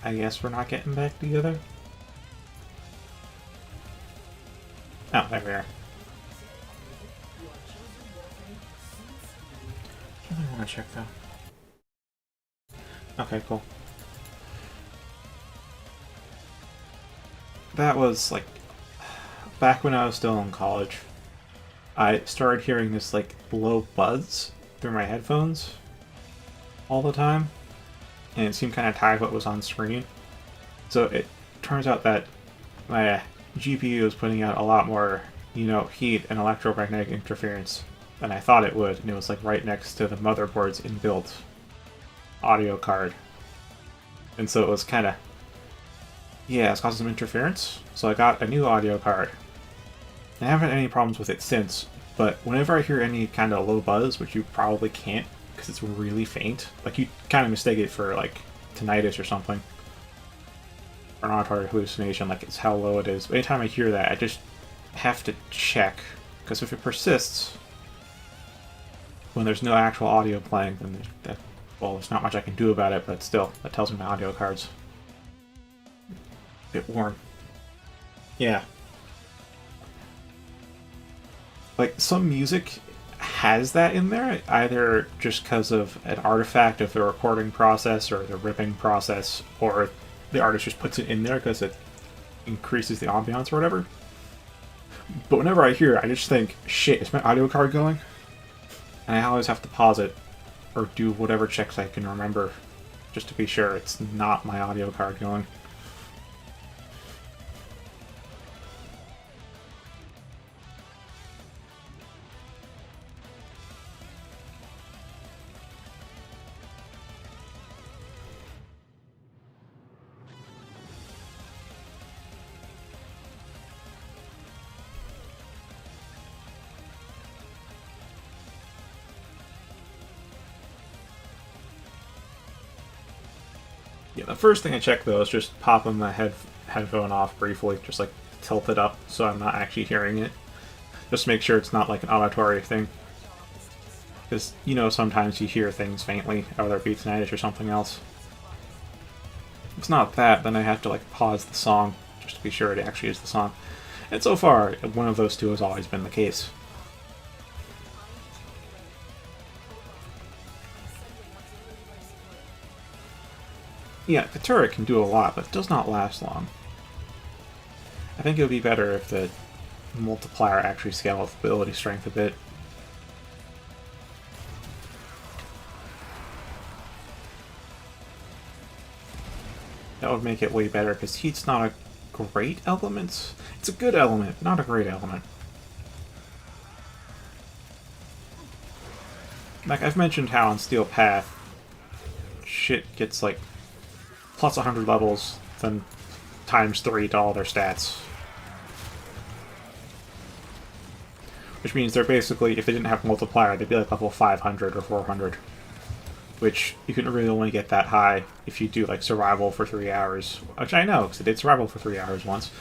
I guess we're not getting back together. Oh, there we are. I really want to check though. Okay, cool. That was like back when I was still in college. I started hearing this like low buzz through my headphones all the time, and it seemed kind of tied what was on screen. So it turns out that my GPU is putting out a lot more, heat and electromagnetic interference than I thought it would, and it was like right next to the motherboard's inbuilt audio card. And so it was kind of, yeah, it's causing some interference. So I got a new audio card. I haven't had any problems with it since, but whenever I hear any kind of low buzz, which you probably can't because it's really faint, like you kind of mistake it for like tinnitus or something, or an auditory hallucination, like it's how low it is. But anytime I hear that, I just have to check, because if it persists when there's no actual audio playing, then there's not much I can do about it, but still, that tells me my audio card's a bit warm. Yeah. Like, some music has that in there, either just because of an artifact of the recording process or the ripping process, or the artist just puts it in there because it increases the ambiance or whatever. But whenever I hear it, I just think, shit, is my audio card going? And I always have to pause it, or do whatever checks I can remember, just to be sure it's not my audio card going. Yeah, the first thing I check though is just popping my headphone off briefly, just like tilt it up so I'm not actually hearing it. Just make sure it's not like an auditory thing. Because, sometimes you hear things faintly, whether it be tinnitus or something else. If it's not that, then I have to like pause the song just to be sure it actually is the song. And so far, one of those two has always been the case. Yeah, the turret can do a lot, but it does not last long. I think it would be better if the multiplier actually scaled with ability strength a bit. That would make it way better, because heat's not a great element. It's a good element, not a great element. Like, I've mentioned how on Steel Path, shit gets like plus 100 levels, then times 3 to all their stats. Which means they're basically, if they didn't have multiplier, they'd be like level 500 or 400. Which you can really only get that high if you do like survival for 3 hours. Which I know, because I did survival for 3 hours once.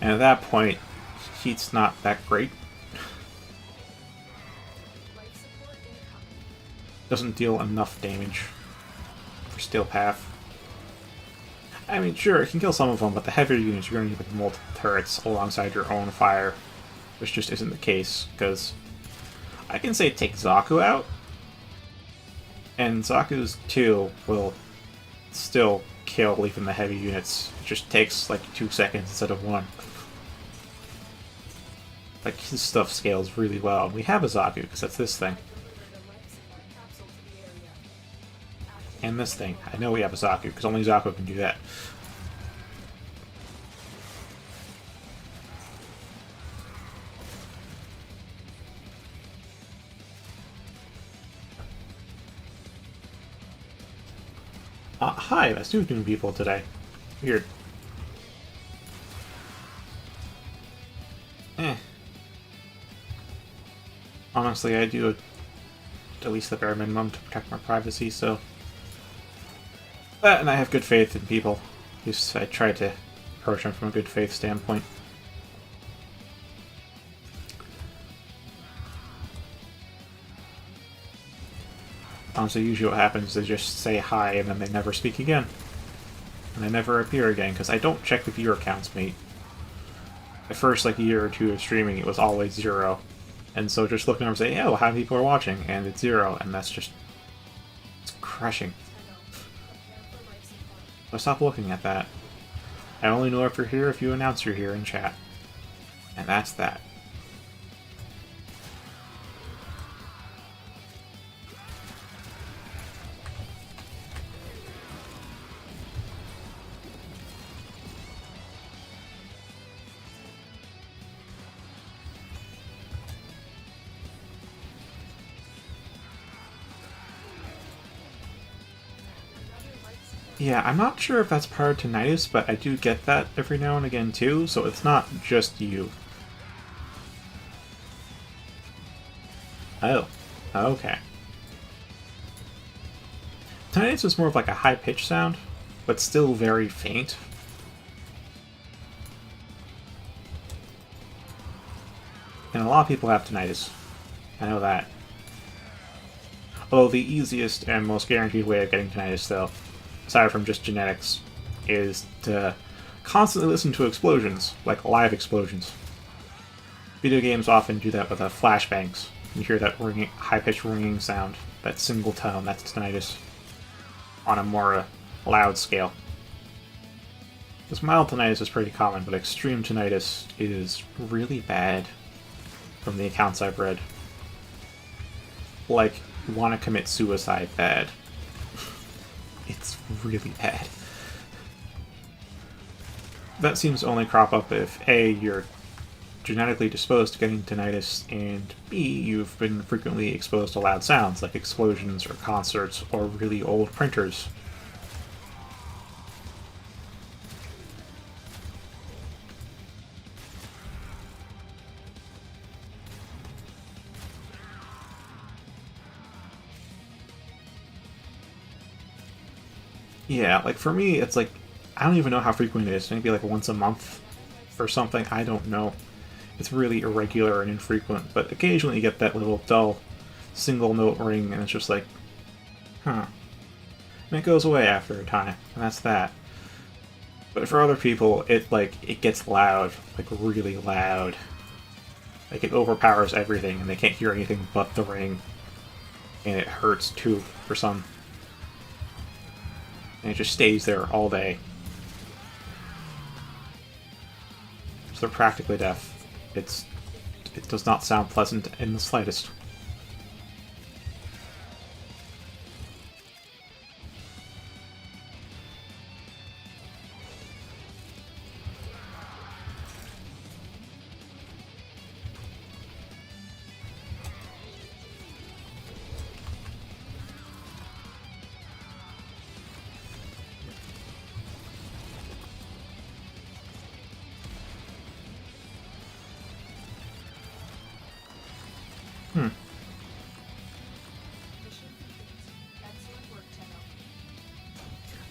And at that point, heat's not that great. Doesn't deal enough damage for Steel Path. I mean, sure, it can kill some of them, but the heavier units, you're going to need like multiple turrets alongside your own fire, which just isn't the case, because I can say take Zaku out, and Zaku's 2 will still kill even the heavy units. It just takes like 2 seconds instead of 1. Like, his stuff scales really well. We have a Zaku, because that's this thing. And this thing. I know we have a Zaku, because only Zaku can do that. Hi, that's 2 new people today. Weird. Honestly, I do at least the bare minimum to protect my privacy, so... and I have good faith in people. Just I try to approach them from a good faith standpoint. honestly, usually what happens is they just say hi and then they never speak again. And they never appear again, because I don't check the viewer counts, mate. The first, like, year or two of streaming, it was always 0. And so just looking over and saying, oh, how many people are watching? And it's 0, and that's just... it's crushing. So stop looking at that. I only know if you're here if you announce you're here in chat. And that's that. Yeah, I'm not sure if that's part of tinnitus, but I do get that every now and again too, so it's not just you. Oh, okay. Tinnitus is more of like a high-pitched sound, but still very faint. And a lot of people have tinnitus. I know that. Although the easiest and most guaranteed way of getting tinnitus, though, aside from just genetics, is to constantly listen to explosions, like live explosions. Video games often do that with flashbangs. You hear that ringing, high-pitched ringing sound, that single tone, that's tinnitus, on a more loud scale. Because mild tinnitus is pretty common, but extreme tinnitus is really bad, from the accounts I've read. Like, want to commit suicide bad. It's really bad. That seems to only crop up if A, you're genetically disposed to getting tinnitus, and B, you've been frequently exposed to loud sounds like explosions or concerts or really old printers. Yeah, like for me, it's like, I don't even know how frequent it is. Maybe like once a month or something. I don't know. It's really irregular and infrequent, but occasionally you get that little dull single note ring, and it's just like, huh. And it goes away after a time, and that's that. But for other people, it gets loud, like really loud. Like it overpowers everything, and they can't hear anything but the ring. And it hurts too, for some. And it just stays there all day. So they're practically deaf. It does not sound pleasant in the slightest.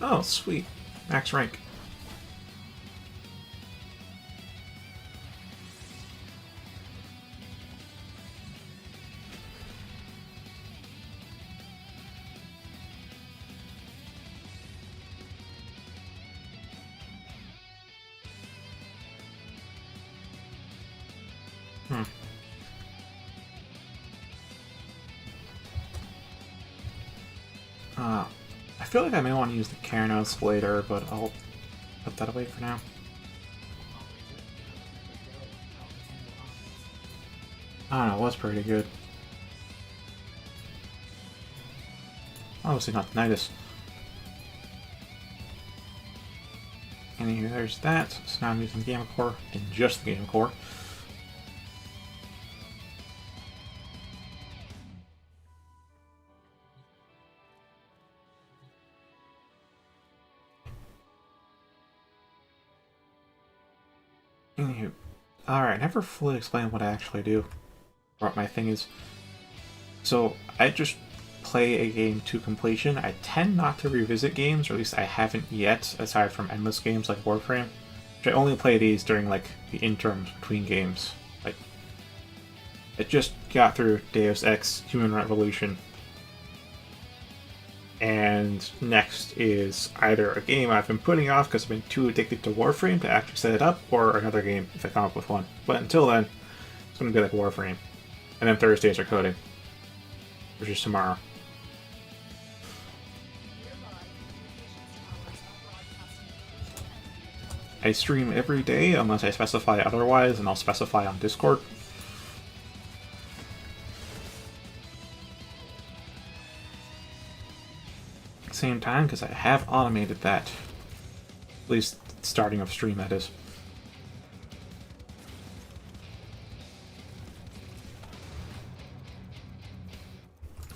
Oh, sweet. Max rank. I feel like I may want to use the Karanos later, but I'll put that away for now. I don't know, it was pretty good. Obviously not tinnitus. Anyway, there's that. So now I'm using the Gamma Core, and just the Gamma Core. Anywho, alright, I never fully explained what I actually do, or what my thing is. So, I just play a game to completion. I tend not to revisit games, or at least I haven't yet, aside from endless games like Warframe. Which I only play these during, like, the interims between games. Like, I just got through Deus Ex Human Revolution. And next is either a game I've been putting off because I've been too addicted to Warframe to actually set it up, or another game if I come up with one. But until then, it's going to be like Warframe. And then Thursdays are coding, which is tomorrow. I stream every day unless I specify otherwise, and I'll specify on Discord. Same time, because I have automated that. At least starting of stream, that is.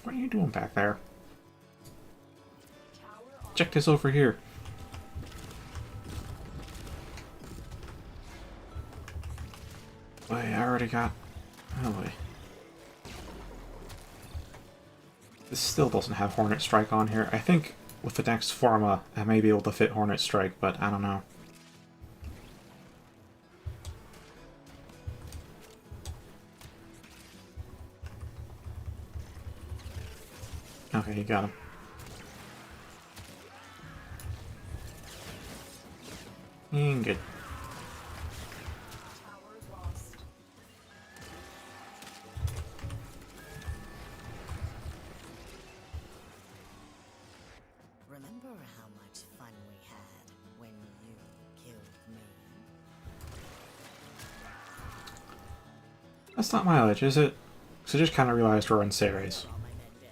What are you doing back there? Check this over here. Wait, I already got... Oh, wait. This still doesn't have Hornet Strike on here. I think with the next Forma, I may be able to fit Hornet Strike, but I don't know. Okay, you got him. Good. Remember how much fun we had when you killed me? That's not mileage, is it? So I just kind of realized we're on Ceres. All my men dead.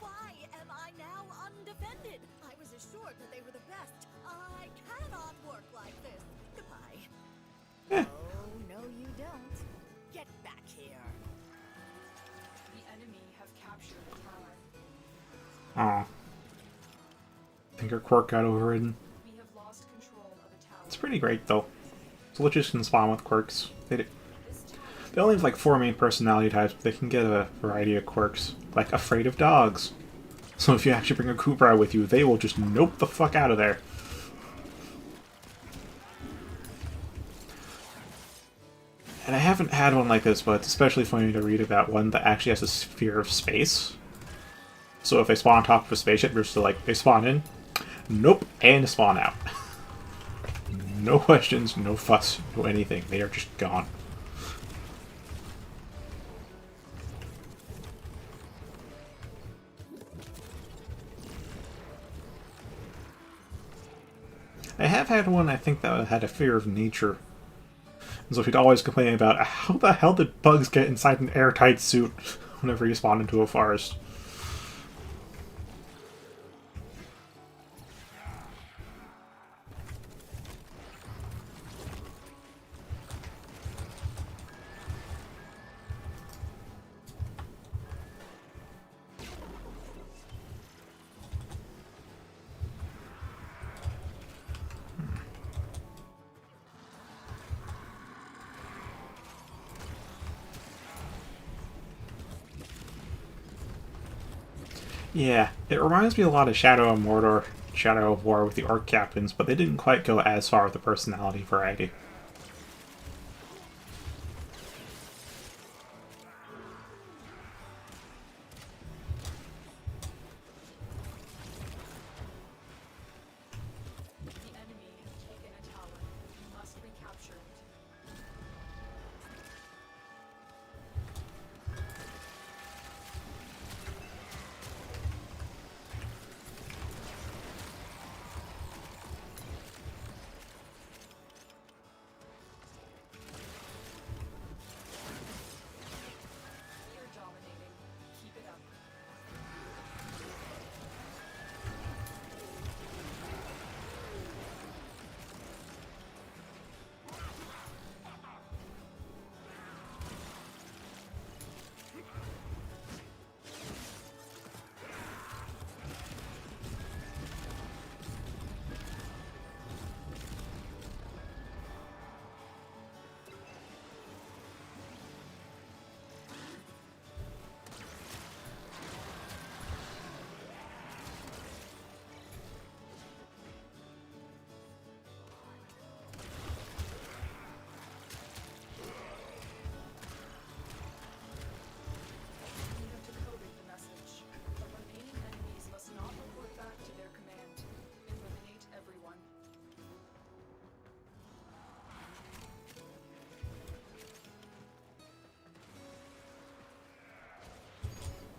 Why am I now undefended? I was assured that they were the best. I cannot work like this. Goodbye. Eh. Oh, no you don't. Get back here. The enemy have captured the tower. Aw. I think her quirk got overridden. We have lost control of the tower. It's pretty great, though. So Liches can spawn with quirks. This tower They only have like 4 main personality types, but they can get a variety of quirks, like afraid of dogs. So if you actually bring a Kubra with you, they will just nope the fuck out of there. And I haven't had one like this, but it's especially funny to read about one that actually has a sphere of space. So if they spawn on top of a spaceship, you're still like, they spawn in, nope, and spawn out. No questions, no fuss, no anything. They are just gone. I have had one, I think, that had a fear of nature. And so he'd always complain about, how the hell did bugs get inside an airtight suit whenever you spawn into a forest? Yeah, it reminds me a lot of Shadow of Mordor, Shadow of War with the Orc Captains, but they didn't quite go as far with the personality variety. The enemy have taken a tower. You must recapture it.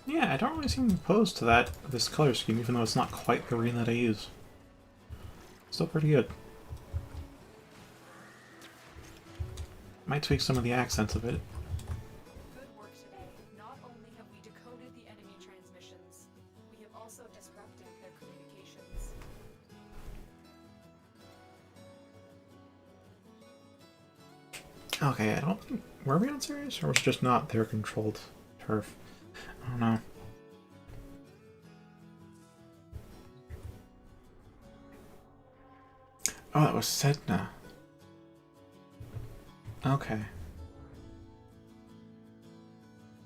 Yeah, I don't really seem opposed to this color scheme, even though it's not quite the green that I use. Still pretty good. Might tweak some of the accents a bit. Good work today. Not only have we decoded the enemy transmissions, we have also disrupted their communications. Okay, I don't think... Were we on Sirius, or was it just not their controlled turf? I don't know. Oh, that was Sedna. Okay.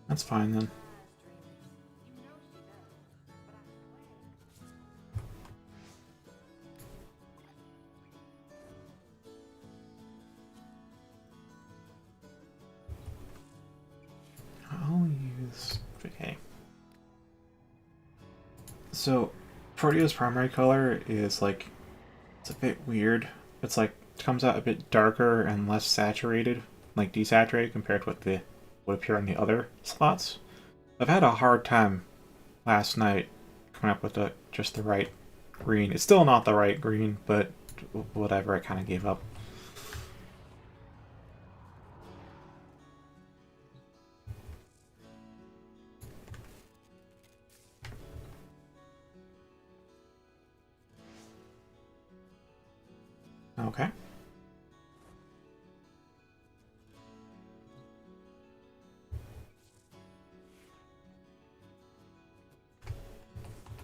That's fine then. I'll use... Okay. So, Proteo's primary color is like... It's a bit weird. It's like, it comes out a bit darker and less saturated, like desaturated compared to what would appear on the other slots. I've had a hard time last night coming up with just the right green. It's still not the right green, but whatever, I kind of gave up. Okay.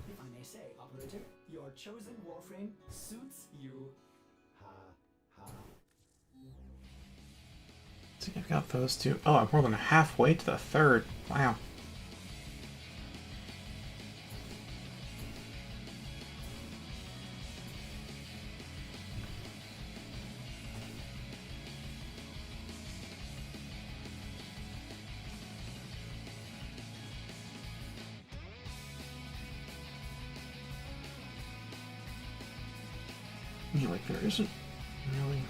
If I may say, operator, your chosen warframe suits you. Ha ha. See, I've got those two. Oh, I'm more than halfway to the third. Wow. Yeah, like there isn't really...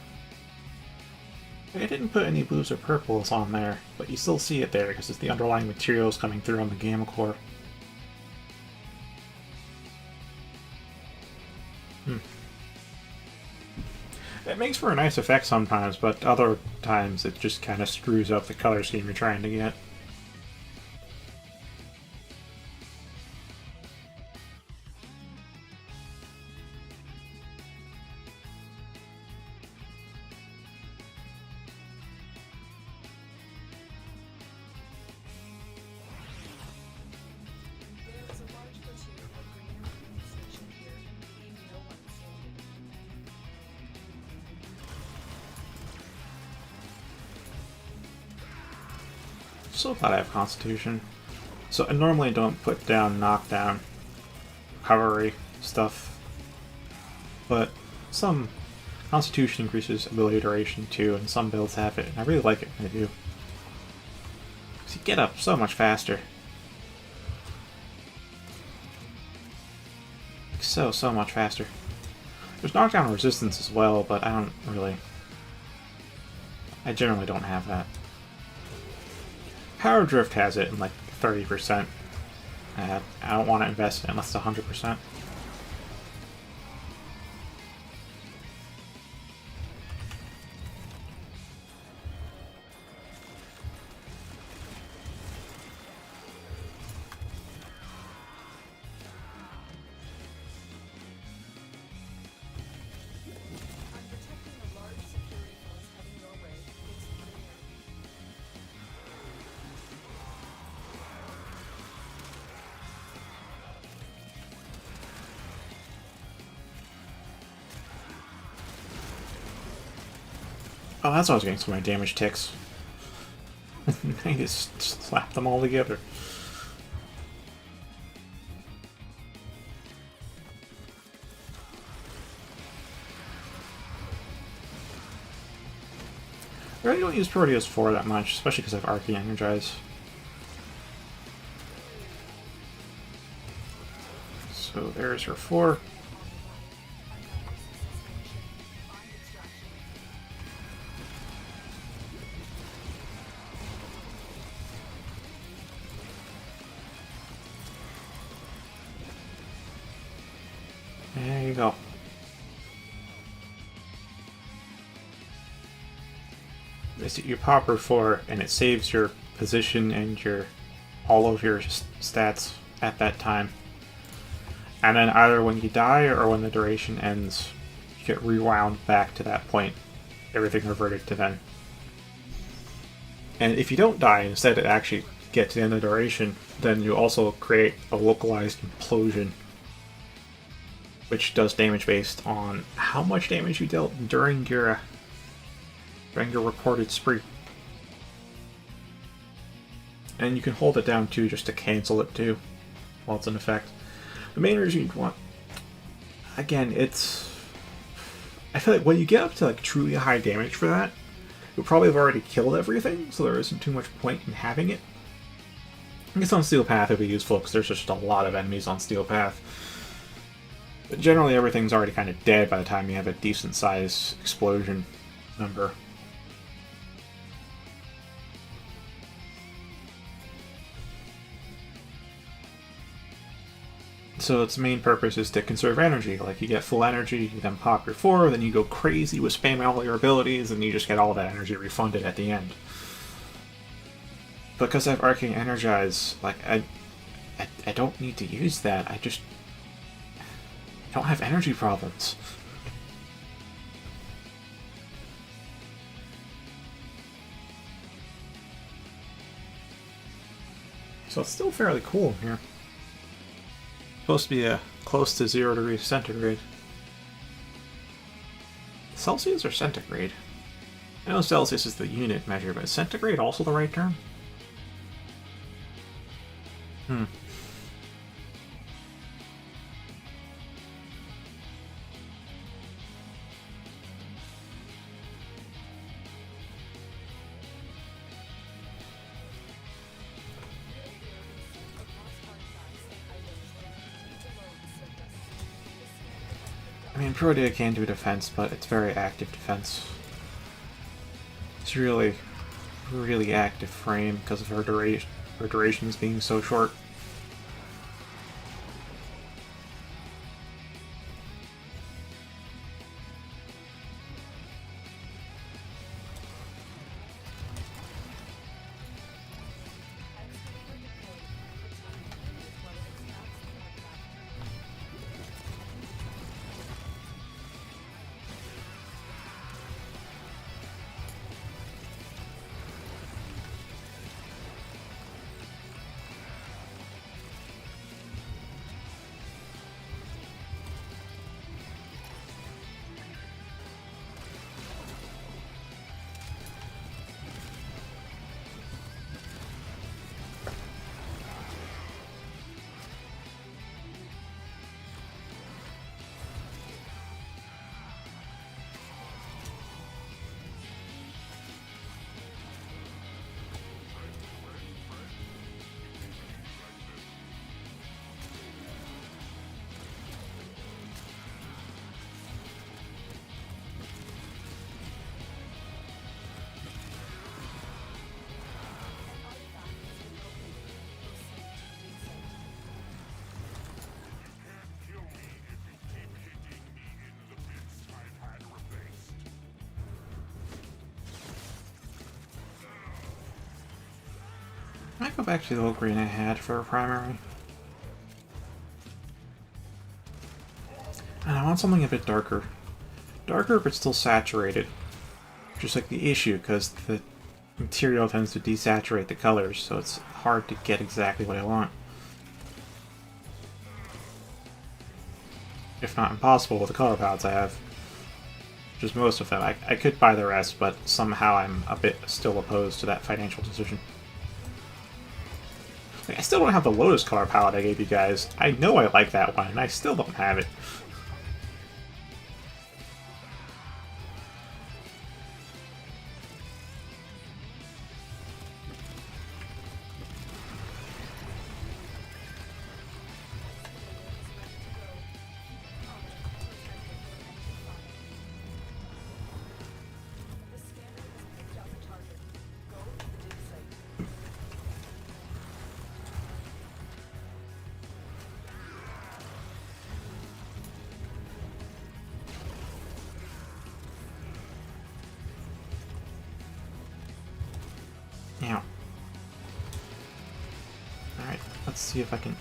I didn't put any blues or purples on there, but you still see it there because it's the underlying materials coming through on the gamma core. It makes for a nice effect sometimes, but other times it just kind of screws up the color scheme you're trying to get. There is a large platoon of Grenier Marines stationed here, and leave no one standing. So glad I have Constitution. So I normally don't put down knockdown, recovery stuff, but some Constitution increases ability duration too, and some builds have it, and I really like it when they do. So you get up so much faster. So much faster. There's knockdown resistance as well, but I generally don't have that. Power Drift has it in like 30%. I don't want to invest in it unless it's 100%. I'm protecting a large security force heading your way against the Grenier. Oh, that's why I was getting so many damage ticks. I just slap them all together. I really don't use Proteus 4 that much, especially because I have Arcane Energize. So there's her 4. you go. You pop her 4, and it saves your position and your all of your stats at that time. And then either when you die or when the duration ends, you get rewound back to that point. Everything reverted to then. And if you don't die, instead it actually gets to the end of the duration, then you also create a localized implosion, which does damage based on how much damage you dealt during your recorded spree. And you can hold it down too, just to cancel it too, while it's in effect. The main reason you'd want, again, it's, I feel like when you get up to like truly high damage for that, you'll probably have already killed everything, so there isn't too much point in having it. I guess on Steel Path it'd be useful because there's just a lot of enemies on Steel Path. But generally everything's already kind of dead by the time you have a decent sized explosion number. So its main purpose is to conserve energy. Like, you get full energy, you then pop your 4, then you go crazy with spamming all your abilities, and you just get all that energy refunded at the end. Because I have Arcane Energize, like, I don't need to use that. I don't have energy problems. So it's still fairly cool here. Supposed to be a close to 0 degrees centigrade. Celsius or centigrade? I know Celsius is the unit measure, but is centigrade also the right term? I mean, Protea can do defense, but it's very active defense. It's really, really active frame because of her durations being so short. Can I go back to the old green I had for a primary? And I want something a bit darker. Darker but still saturated. Just like the issue, because the material tends to desaturate the colors, so it's hard to get exactly what I want. If not impossible with the color palettes I have. Just most of them. I could buy the rest, but somehow I'm a bit still opposed to that financial decision. I still don't have the Lotus color palette I gave you guys. I know I like that one, and I still don't have it. Let's see if I can...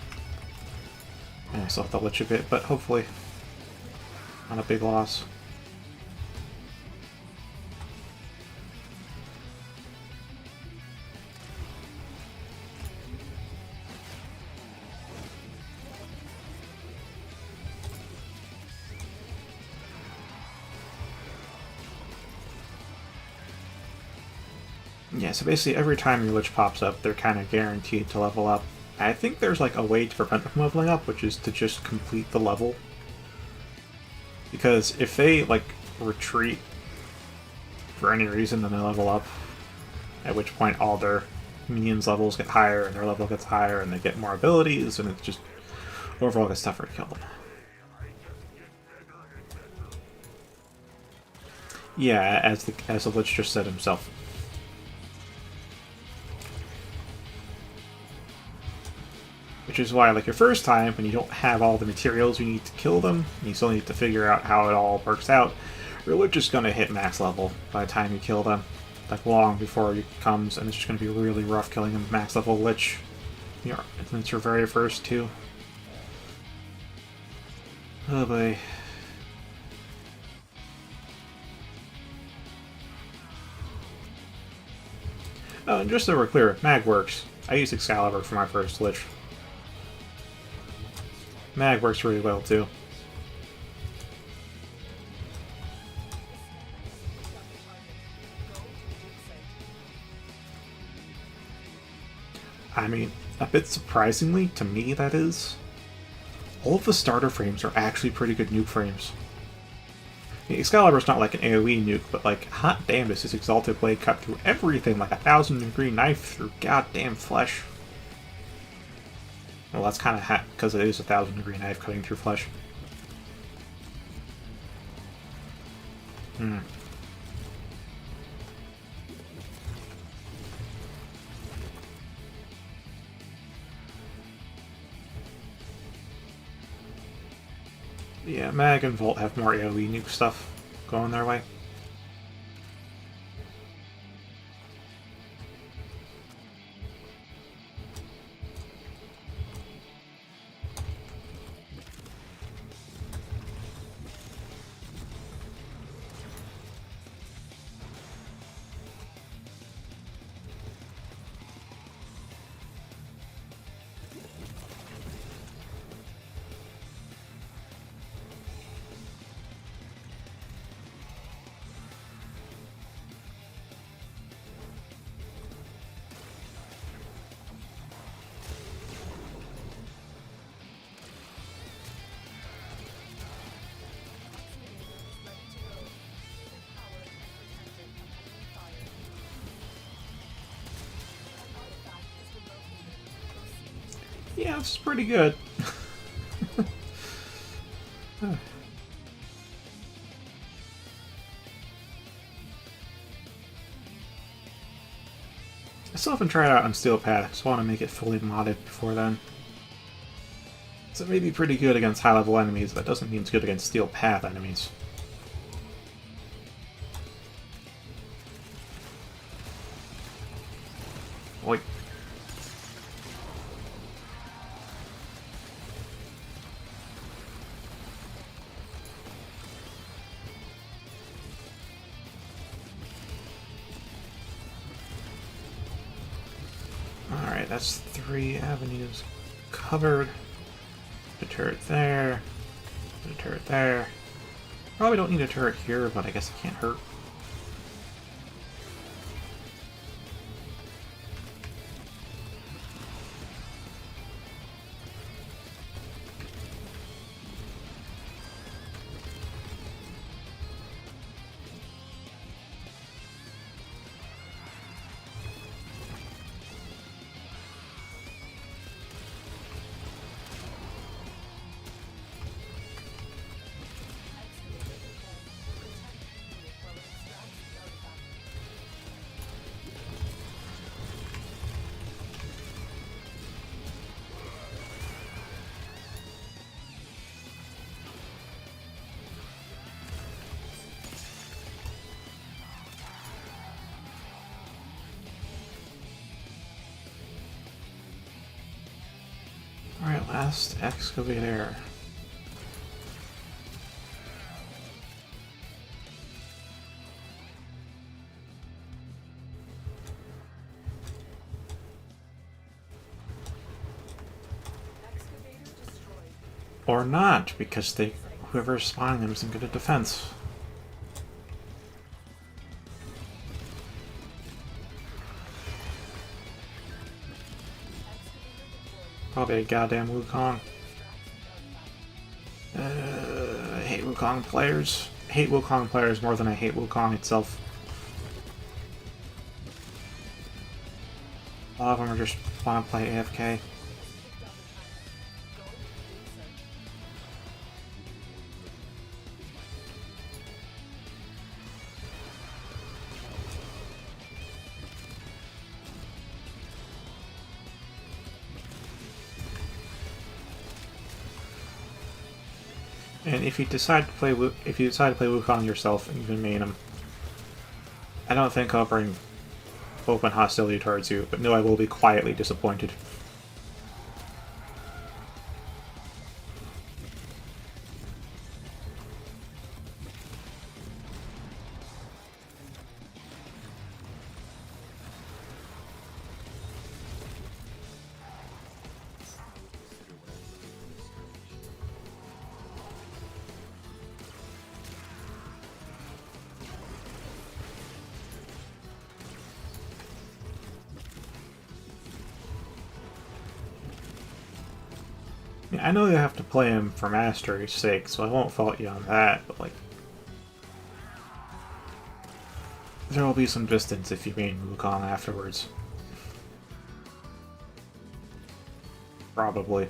I still have to lich a bit, but hopefully not a big loss. Yeah, so basically every time your Lich pops up, they're kind of guaranteed to level up. I think there's like a way to prevent them from leveling up, which is to just complete the level. Because if they like retreat for any reason, then they level up, at which point all their minions' levels get higher and their level gets higher and they get more abilities, and it's just overall gets tougher to kill them. Yeah, as the Lich just said himself. Which is why, like, your first time, when you don't have all the materials you need to kill them, you still need to figure out how it all works out, your Lich is going to hit max level by the time you kill them. Like, long before he comes, and it's just going to be really rough killing him max level Lich. Yeah, and it's your very first, too. Oh boy. Oh, and just so we're clear, Mag works. I used Excalibur for my first Lich. Mag works really well too. I mean, a bit surprisingly, to me that is, all of the starter frames are actually pretty good nuke frames. Excalibur's not like an AoE nuke, but like, hot damn, does this Exalted Blade cut through everything like a 1000-degree knife through goddamn flesh. Well, that's kind of because it is a 1000-degree knife cutting through flesh. Yeah, Mag and Volt have more AoE nuke stuff going their way. Yeah, this is pretty good. I still haven't tried it out on Steel Path. I just want to make it fully modded before then. So it may be pretty good against high-level enemies, but that doesn't mean it's good against Steel Path enemies. Oi. Alright, that's 3 avenues covered. A turret there. A turret there. Probably don't need a turret here, but I guess it can't hurt. Alright, last excavator. Excavator destroyed. Or not, because whoever's spawning them isn't good at defense. Probably a goddamn Wukong. I hate Wukong players. I hate Wukong players more than I hate Wukong itself. A lot of them are just want to play AFK. And if you decide to play Wukong yourself and even main him, I don't think I'll bring open hostility towards you, but no, I will be quietly disappointed. Yeah, I know you have to play him for mastery's sake, so I won't fault you on that, but like... there will be some distance if you main Wukong afterwards. Probably.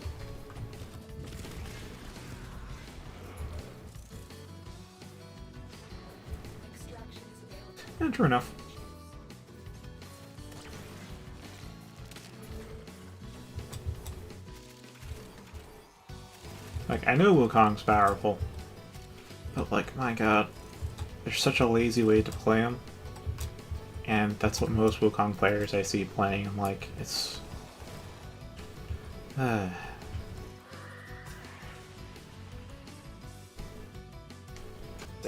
Extraction is available. Yeah, true enough. Like, I know Wukong's powerful, but like, my god, there's such a lazy way to play him, and that's what most Wukong players I see playing him like. It's... It's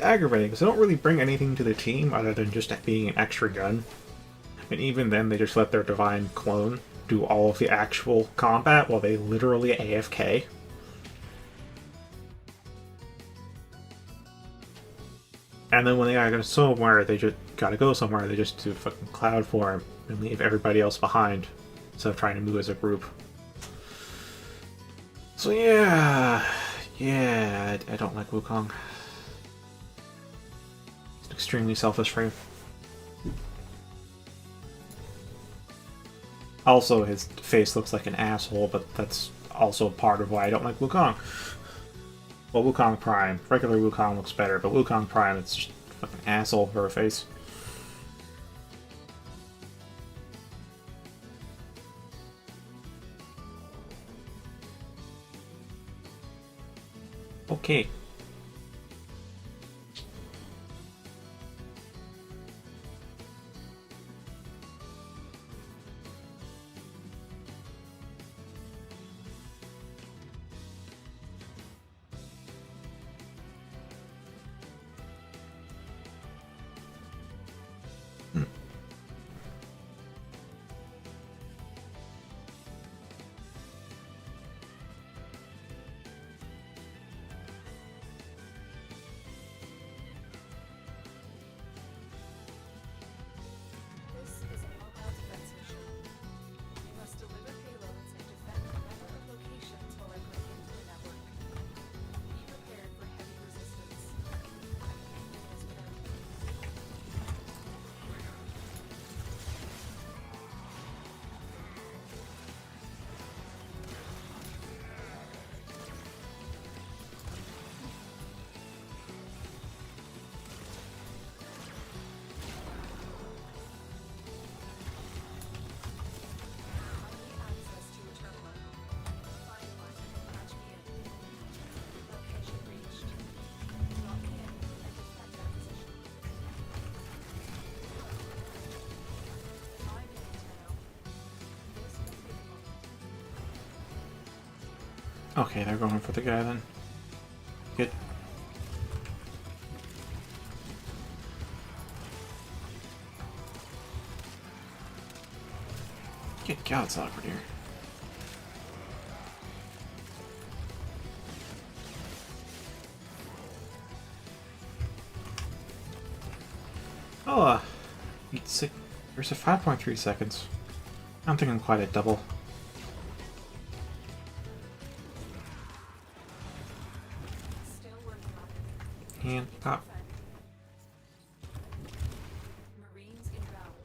aggravating, because they don't really bring anything to the team other than just being an extra gun. And even then, they just let their divine clone do all of the actual combat while they literally AFK. And then when they gotta go somewhere, they just do fucking cloud form and leave everybody else behind instead of trying to move as a group. So yeah, I don't like Wukong. It's an extremely selfish frame. Also, his face looks like an asshole, but that's also part of why I don't like Wukong. Well, Wukong Prime. Regular Wukong looks better, but Wukong Prime, it's just a fucking asshole for a face. Okay. Okay, they're going for the guy then. Good. Get God's awkward here. Oh, there's a 5.3 seconds. I don't think I'm quite at double. Still working on it. And pop. Marines inbound.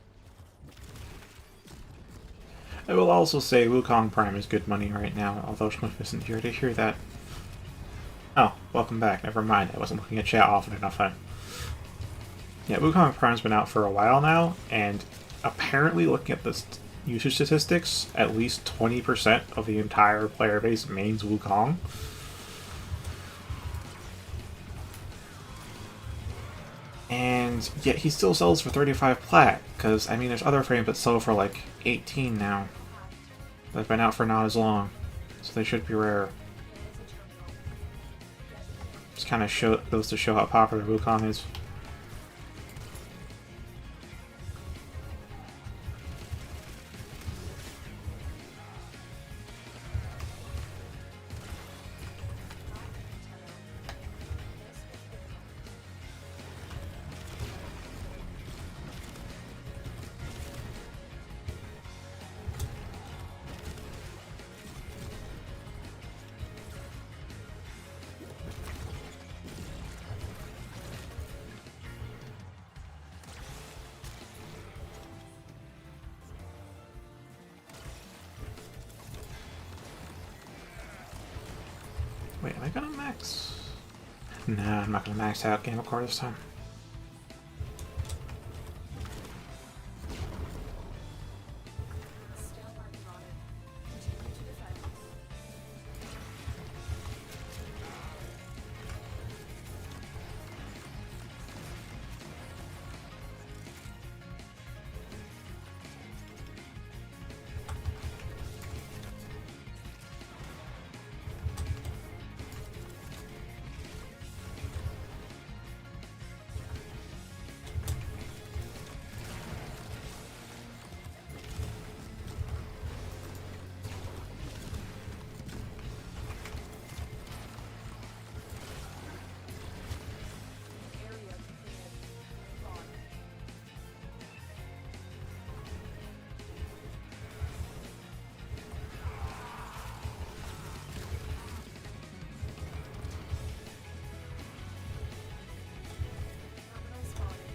I will also say Wukong Prime is good money right now, although Schmiff isn't here to hear that. Oh, welcome back. Never mind. I wasn't looking at chat often enough. Yeah, Wukong Prime's been out for a while now, and apparently looking at the usage statistics, at least 20% of the entire player base mains Wukong. And yet he still sells for 35 plat, because, I mean, there's other frames that sell for like 18 now. They've been out for not as long, so they should be rare. Just kind of goes to show how popular Wukong is. Wait, am I gonna max? Nah, I'm not gonna max out Game Core this time. Still working on it. Continue to defend. Area cleared. Move on. Terminal spotted.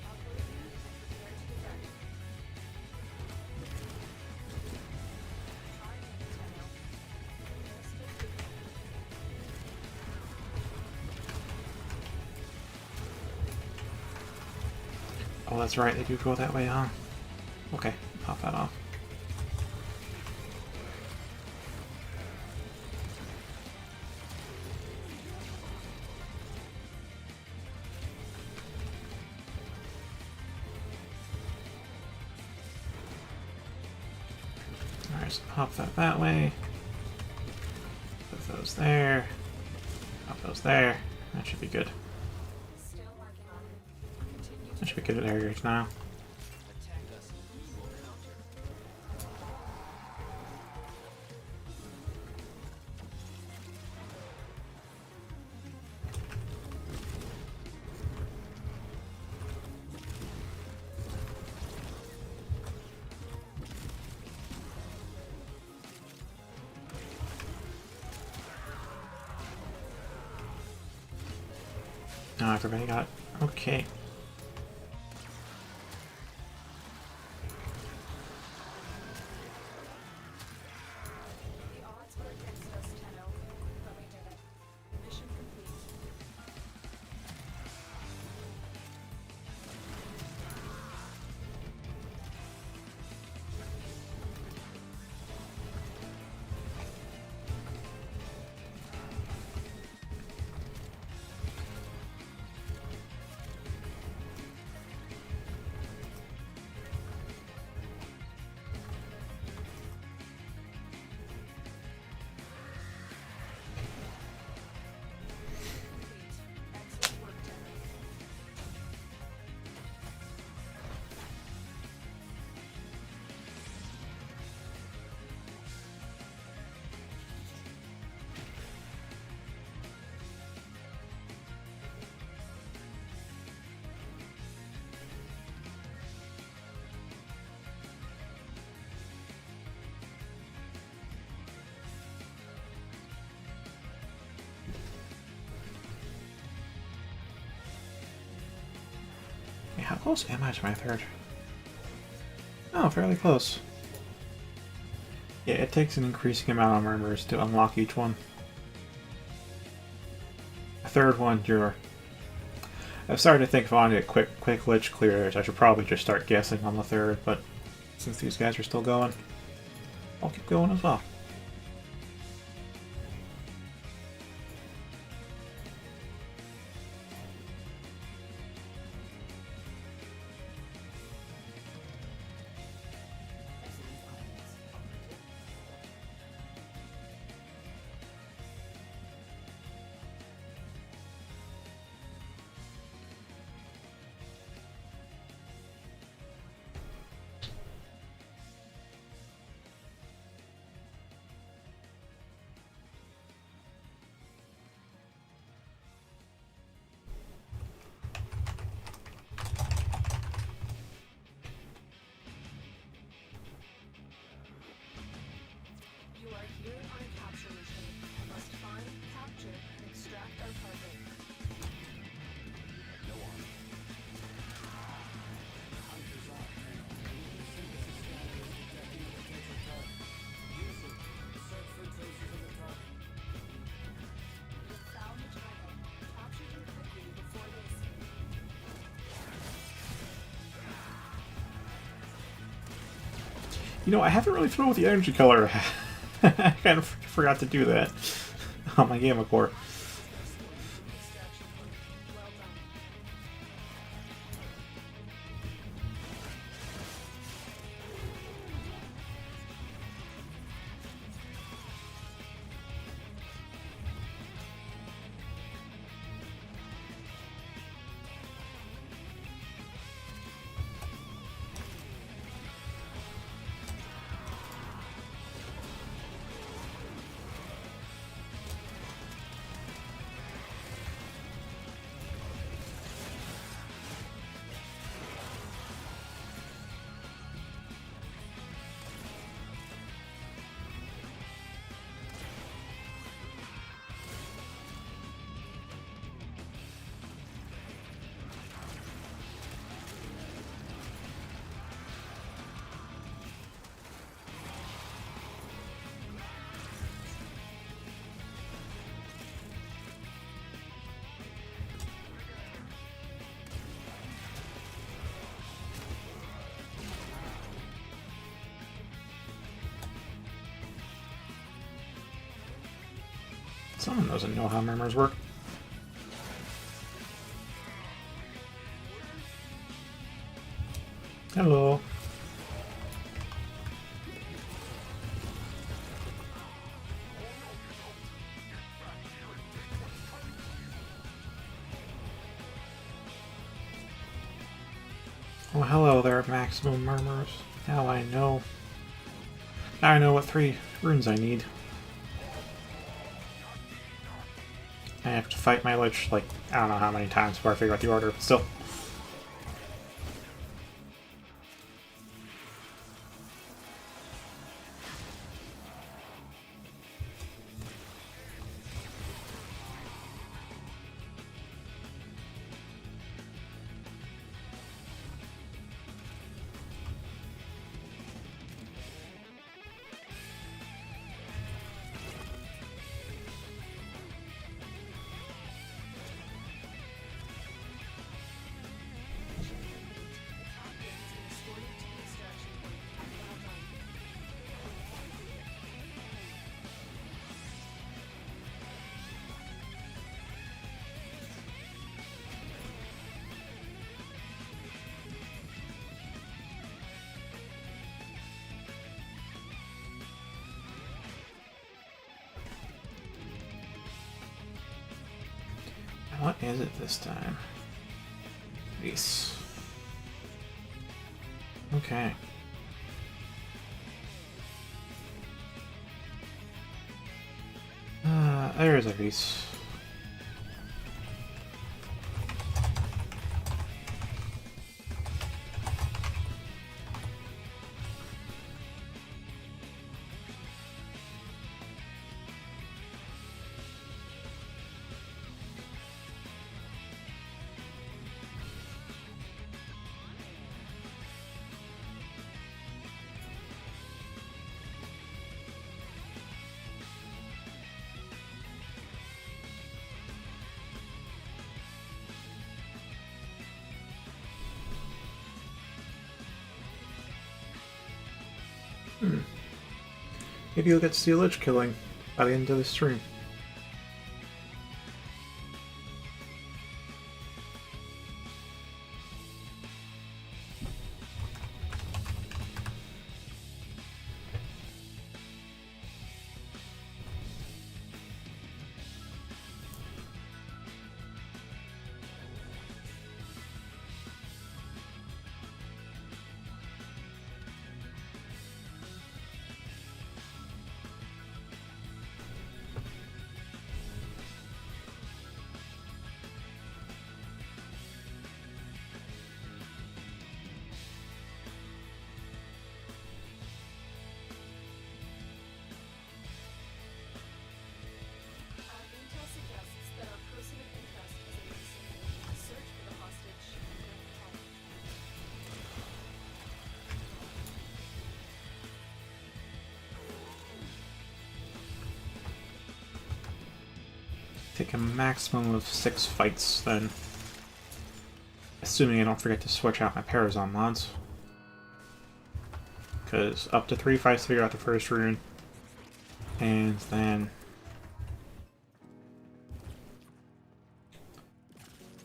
Operating. Prepare to defend. Try main tunnel. Airspace signal. Oh, that's right, they do go that way, huh? Okay, pop that off. Alright, so pop that way. Put those there. Pop those there. That should be good. Still working on it. Continue to That should be good at air gauge now. Attack us, we will counter. Now everybody got okay. The odds were against us, Tenno, but we did it. Mission complete. close am I to my third? Oh, fairly close. Yeah, it takes an increasing amount of murmurs to unlock each one. The third one, I've started to think if I want to get quick glitch clears, I should probably just start guessing on the third, but since these guys are still going, I'll keep going as well. You are here on a capture mission. You must find, capture, and extract our target. No on. You've found the target. Capture them quickly before they escape. You know, I haven't really thrown with the energy color. I kind of forgot to do that on my Gamma Core. Extraction point. Well done. Someone doesn't know how murmurs work. Hello. Oh, hello there, maximum murmurs. Now I know. Now I know what 3 runes I need. I have to fight my lich, like, I don't know how many times before I figure out the order, but still. What is it this time? Ace. Okay. There's a piece. Maybe you'll get to see a Lich killing by the end of the stream. Intel suggests that our person of interest is a Mason. Search for the hostage and bring it home. Take a maximum of 6 fights then. Assuming I don't forget to switch out my Parazon mods. Because up to 3 fights to figure out the first rune. And then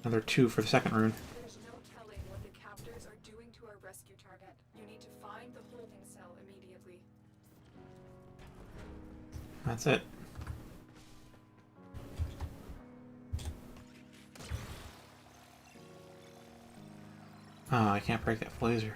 another 2 for the second rune. There's no telling what the captors are doing to our rescue target. You need to find the holding cell immediately. That's it. Oh, I can't break that blazer.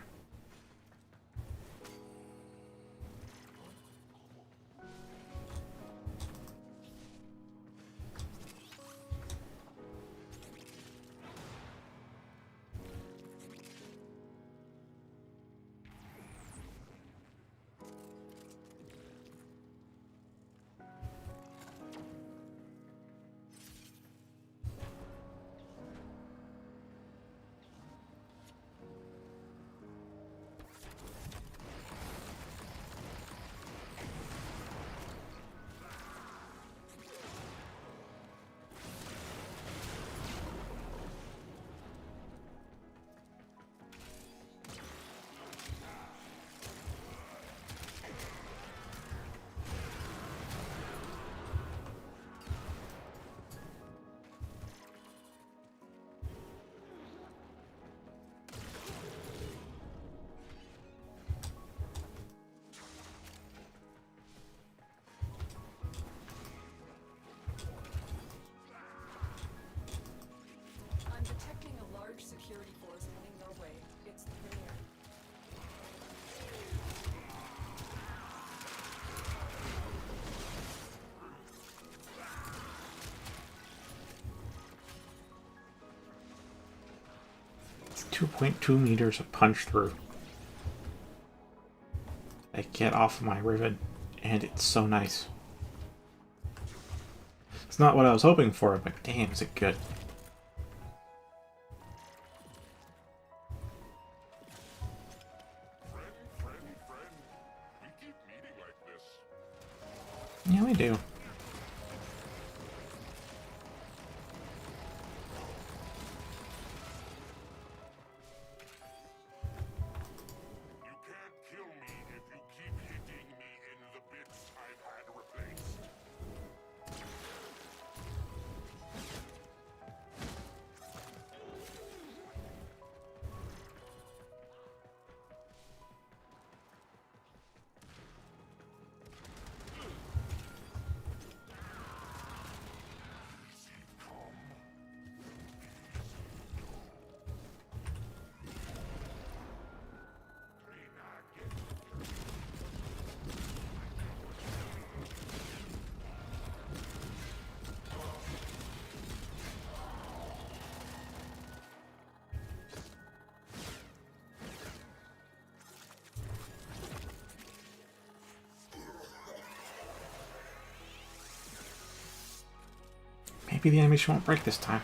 I'm detecting a large security force heading your way. It's the Premier. It's 2.2 meters of punch through. I get off my rivet, and it's so nice. It's not what I was hoping for, but damn, is it good. Yeah, we do. You can't kill me if you keep hitting me in the bits I've had replaced. Maybe the animation won't break this time.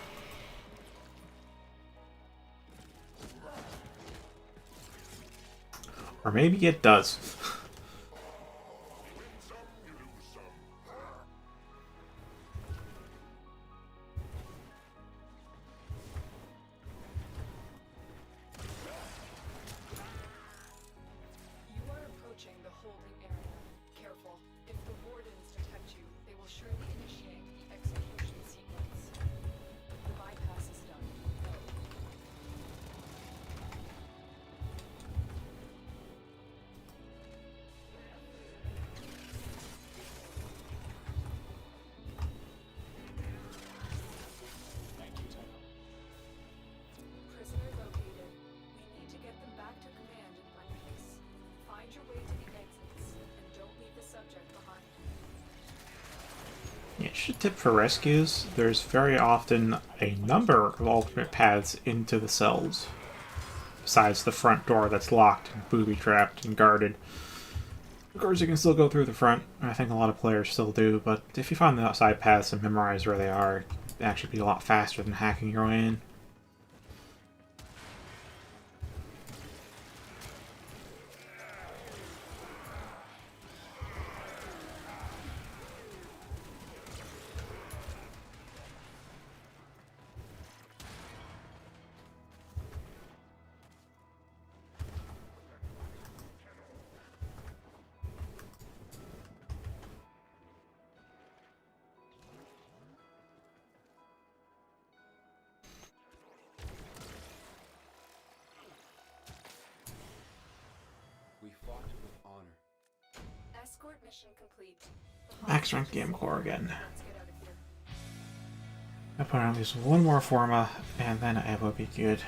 Or maybe it does. You are approaching the holding Just a tip for rescues, there's very often a number of alternate paths into the cells, besides the front door that's locked and booby-trapped and guarded. Of course, you can still go through the front, and I think a lot of players still do, but if you find the side paths and memorize where they are, it'd actually be a lot faster than hacking your way in. We fought with honor. Escort mission complete. Max rank game core again. Let's get out of here. I put on at least one more Forma, and then I will be good.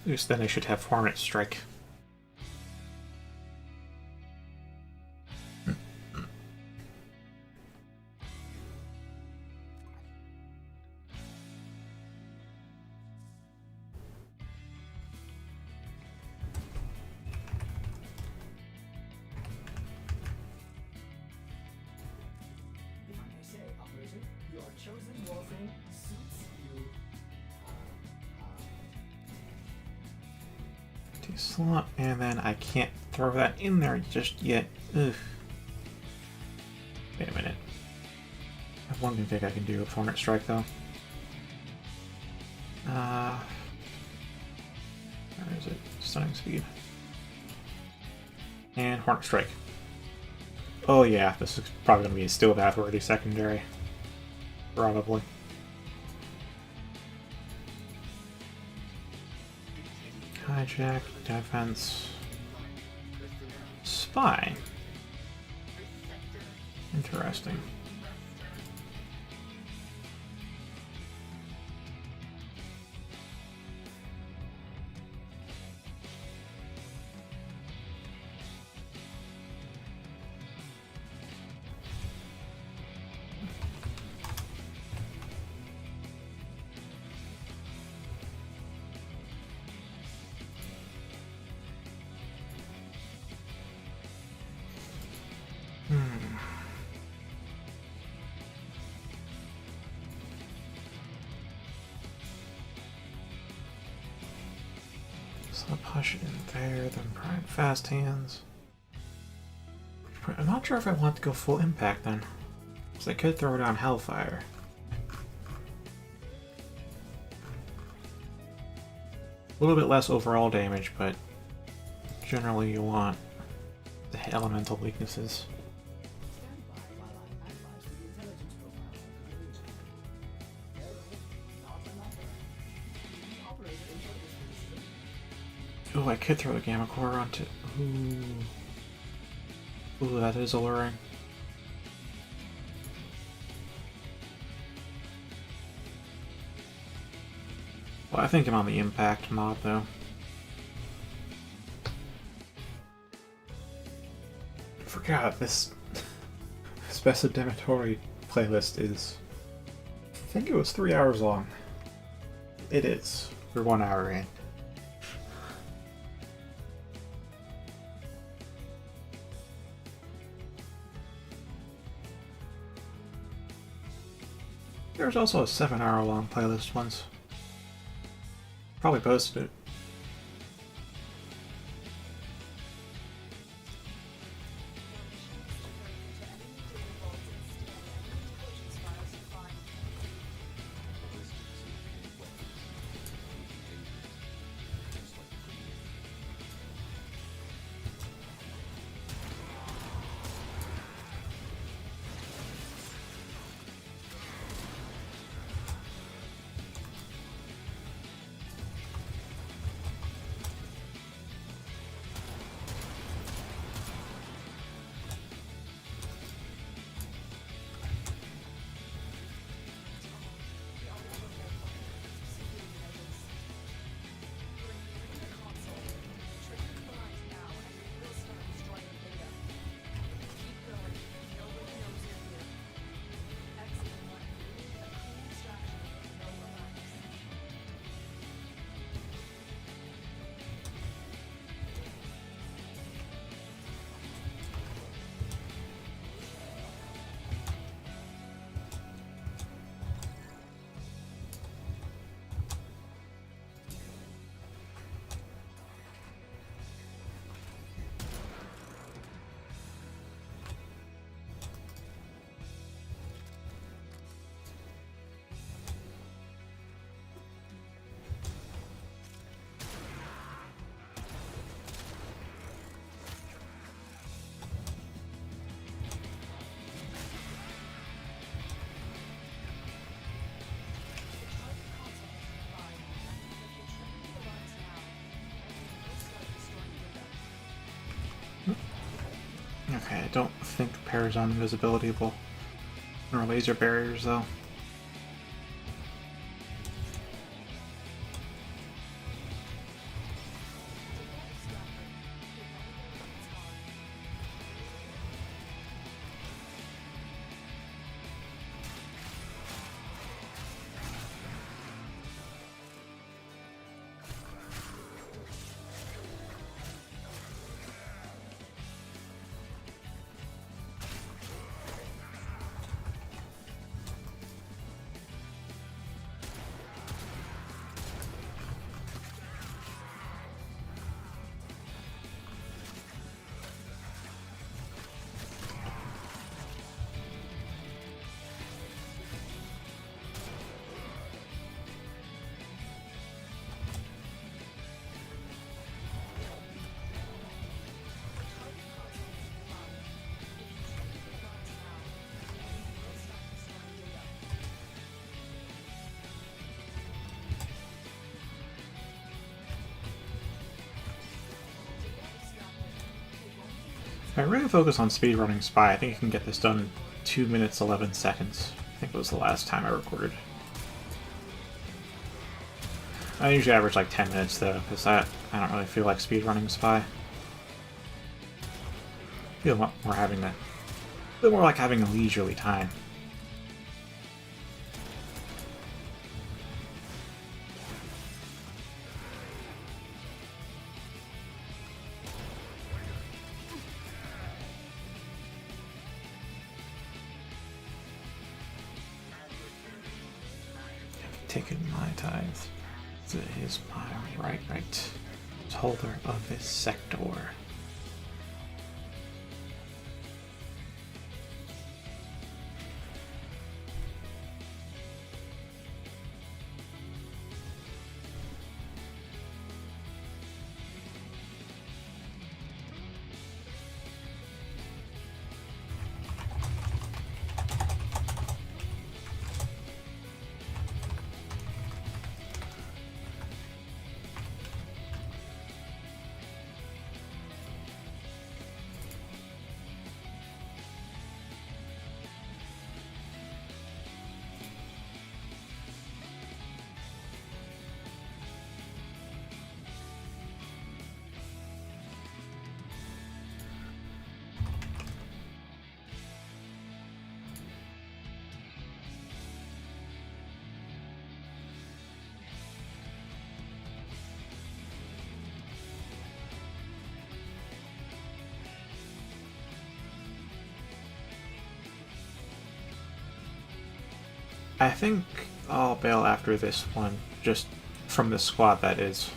At least then I should have Hornet Strike. If I may say, operator, your chosen warframe suits you. Slot, and then I can't throw that in there just yet. Ugh. Wait a minute. I have one config I can do with Hornet Strike though. Where is it? Stunning speed. And Hornet Strike. Oh yeah, this is probably going to be a still path-worthy secondary. Probably. Hijack, defense, spy. Interesting. So push it in there, then prime fast hands. I'm not sure if I want to go full impact then, because I could throw down Hellfire. A little bit less overall damage, but generally you want the elemental weaknesses. Stand by while I analyze the intelligence profile of the agent. Error, not a number. The operator entered this system. Ooh, I could throw the Gamma Core onto... Ooh, that is alluring. Well, I think I'm on the impact mod, though. I forgot, this Specidematory playlist is... I think it was 3 hours long. It is. We're 1 hour in. There was also a 7-hour long playlist once. Probably posted it. Ballistics and weapons. Just like don't think Parazon invisibility will, nor laser barriers though. If I really focus on speedrunning Spy, I think I can get this done in 2 minutes 11 seconds. I think it was the last time I recorded. I usually average like 10 minutes though, because I don't really feel like speedrunning Spy. I feel more like having a leisurely time. Taken my tithe. It is my right. Holder of this sector. I think I'll bail after this one, just from this squad that is.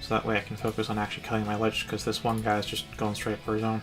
So that way I can focus on actually killing my Lich, because this one guy's just going straight for his own.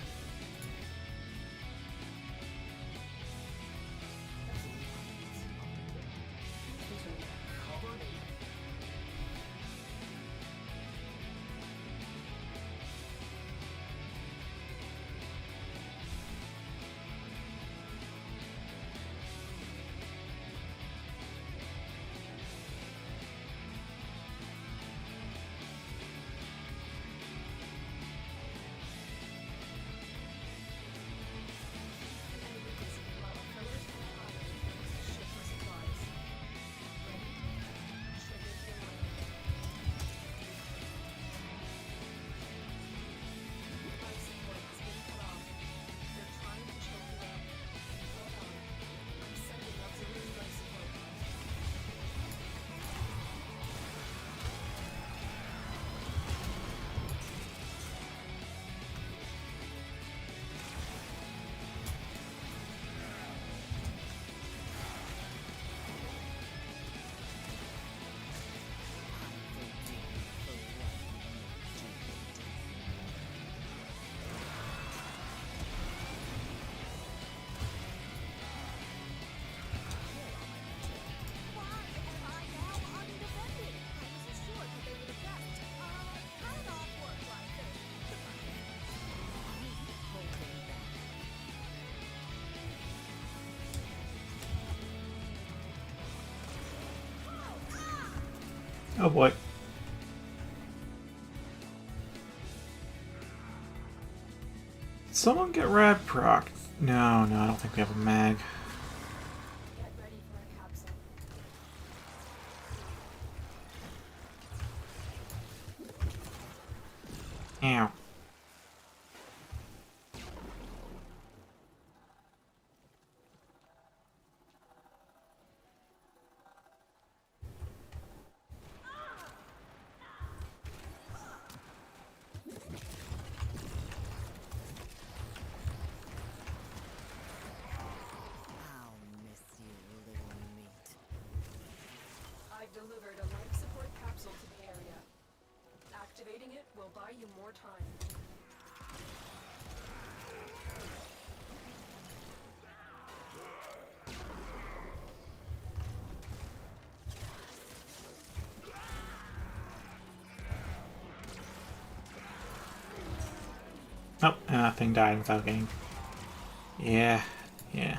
Oh boy. someone get rad proc? No, no, I don't think we have a mag. Get ready for a capsule. Ow. I'll miss you, little meat. I've delivered a life support capsule to the area. Activating it will buy you more time. Oh, thing died without getting. Yeah, yeah.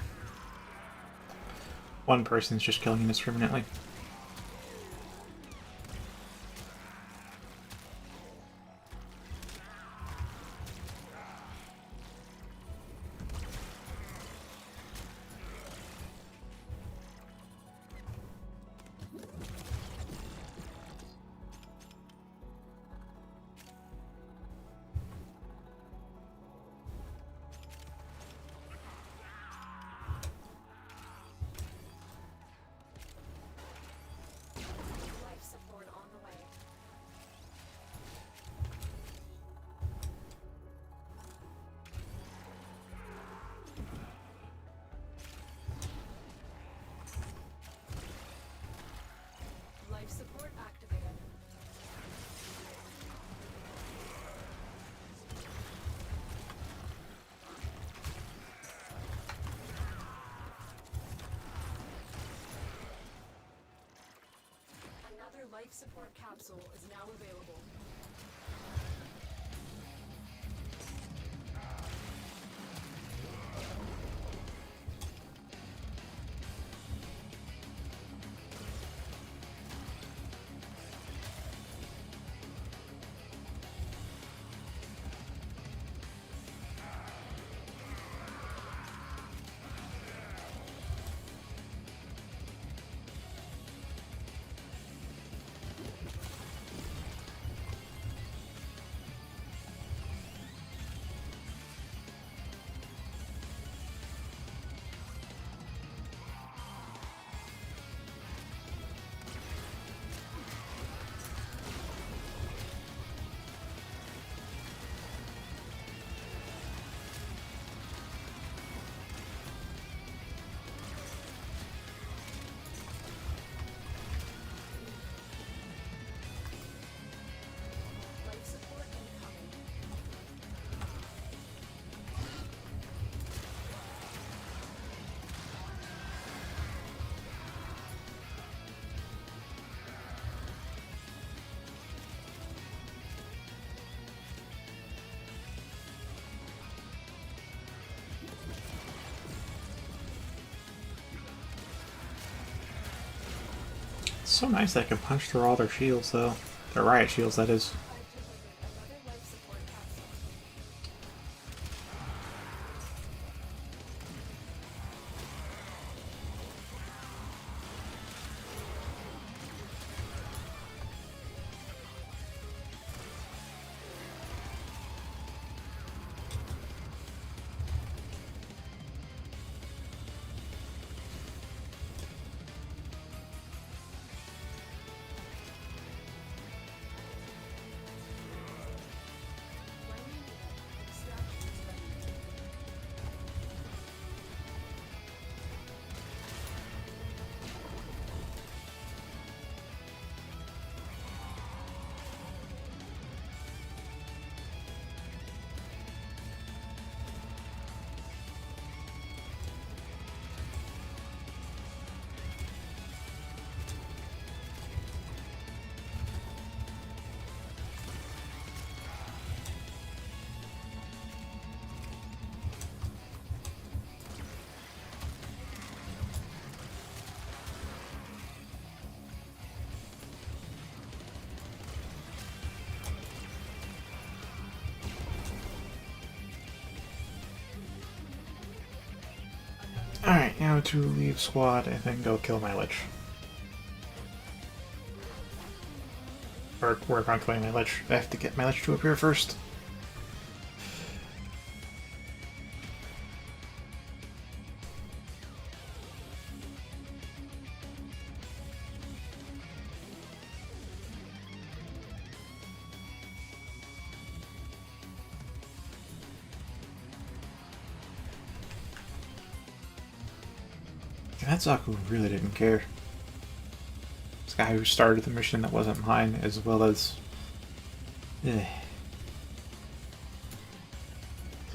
One person's just killing indiscriminately. Life support on the way. Life support activated. Another life support capsule is now available. Life support incoming. It's so nice that I can punch through all their shields, though. Their riot shields, that is. I've delivered another life support capsule. going to leave squad and then go kill my Lich. Or work on killing my Lich. I have to get my Lich to appear first. Hatsaku really didn't care. This guy who started the mission that wasn't mine, as well as... as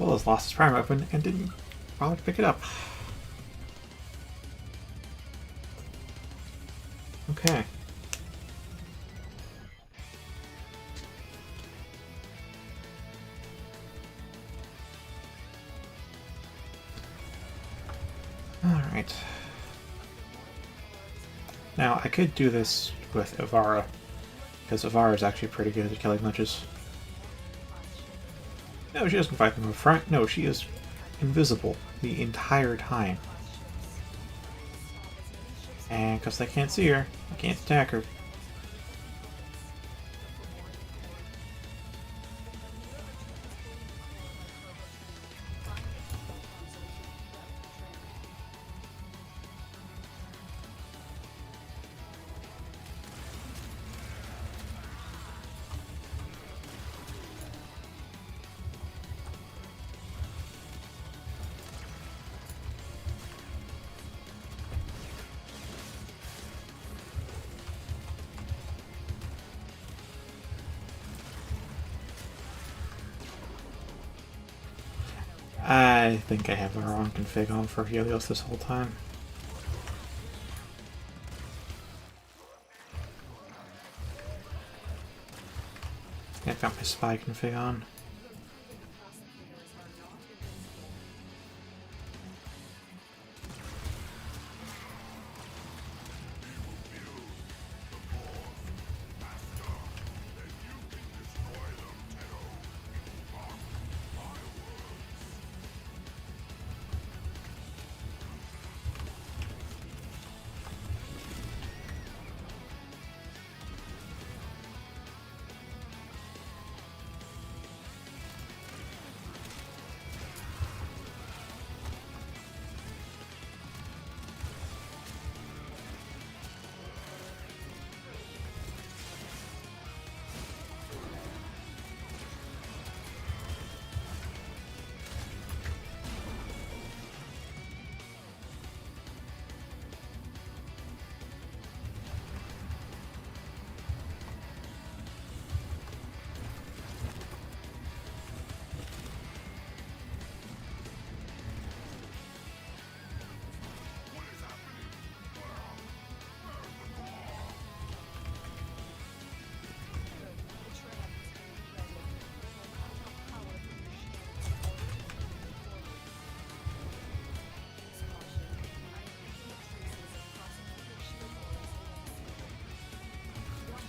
well as lost his prime weapon and didn't bother to pick it up. Okay. Alright. Now, I could do this with Ivara, because Ivara is actually pretty good at killing Liches. No, she doesn't fight them up front. No, she is invisible the entire time. And because they can't see her, I can't attack her. I think I have the wrong config on for Helios this whole time. I've got my spy config on.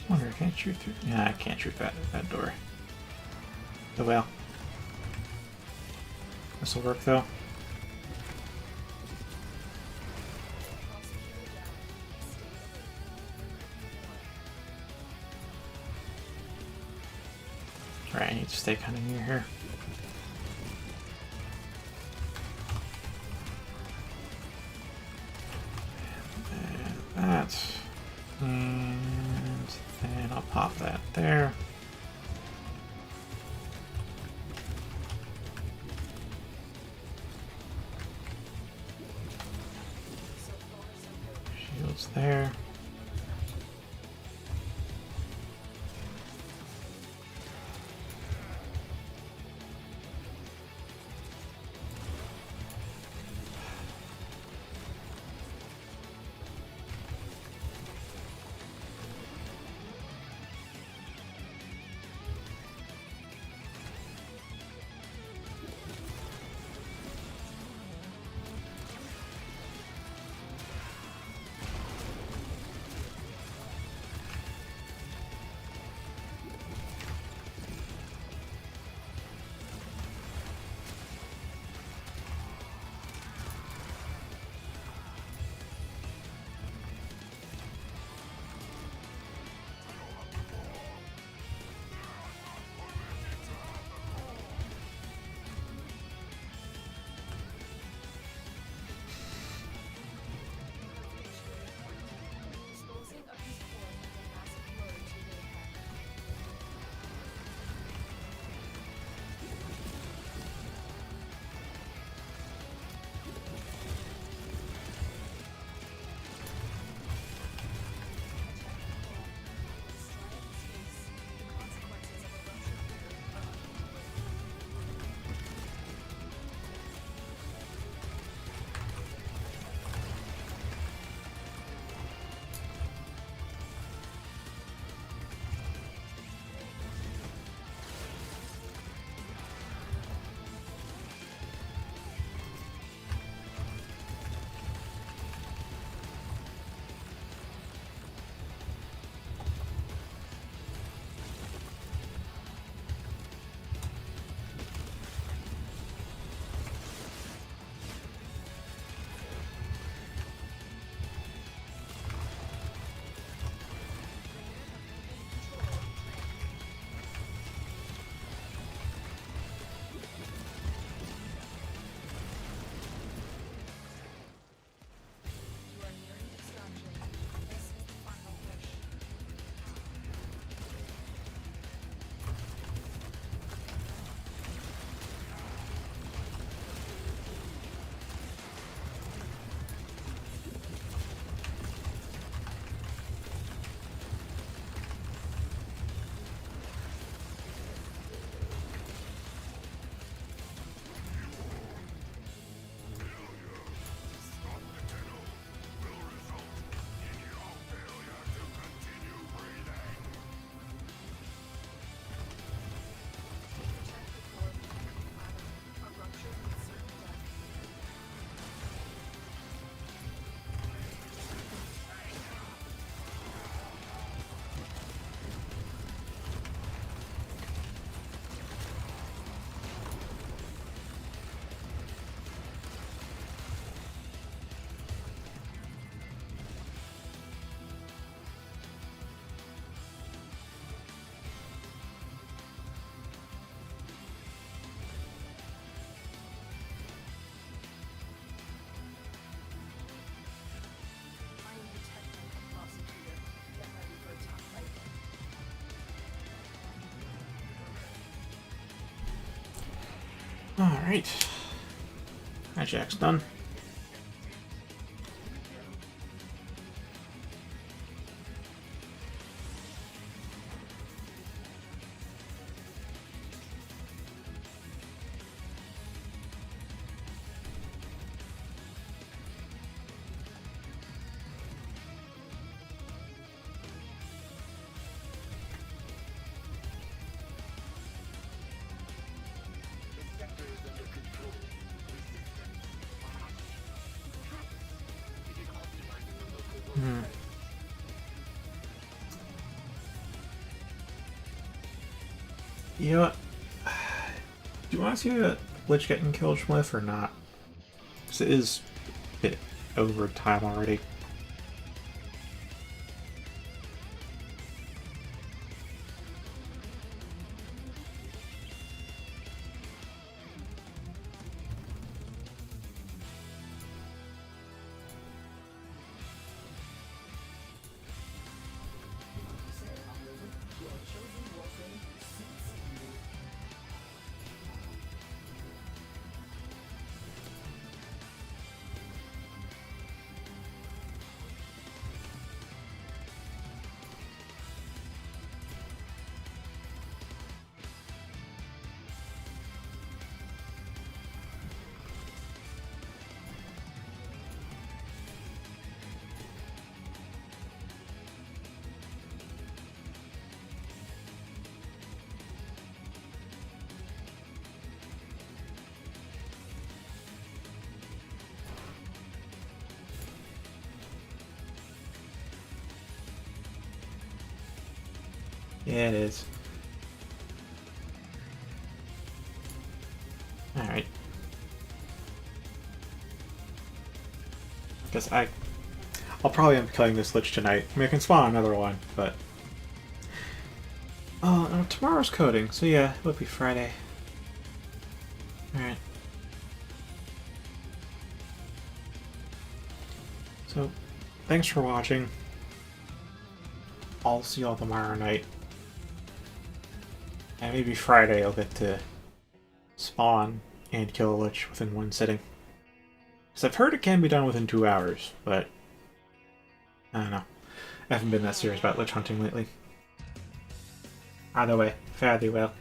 Wonder, I can't shoot through. Yeah, I can't shoot that door. Oh well. This will work though. Alright, I need to stay kind of near here. And that. And then I'll pop that there. Shields there. Alright. Hijack's done. You know what? Do you want to see a Lich getting killed Schliff or not? Because it is a bit over time already. Yeah, it is. Alright. Guess I'll probably end up killing this Lich tonight. I mean, I can spawn another one, but... Oh, no, tomorrow's coding, so yeah, it would be Friday. Alright. So, thanks for watching. I'll see y'all tomorrow night. And maybe Friday I'll get to spawn and kill a Lich within one sitting. Because I've heard it can be done within 2 hours, but I don't know. I haven't been that serious about Lich hunting lately. Either way, fare thee well.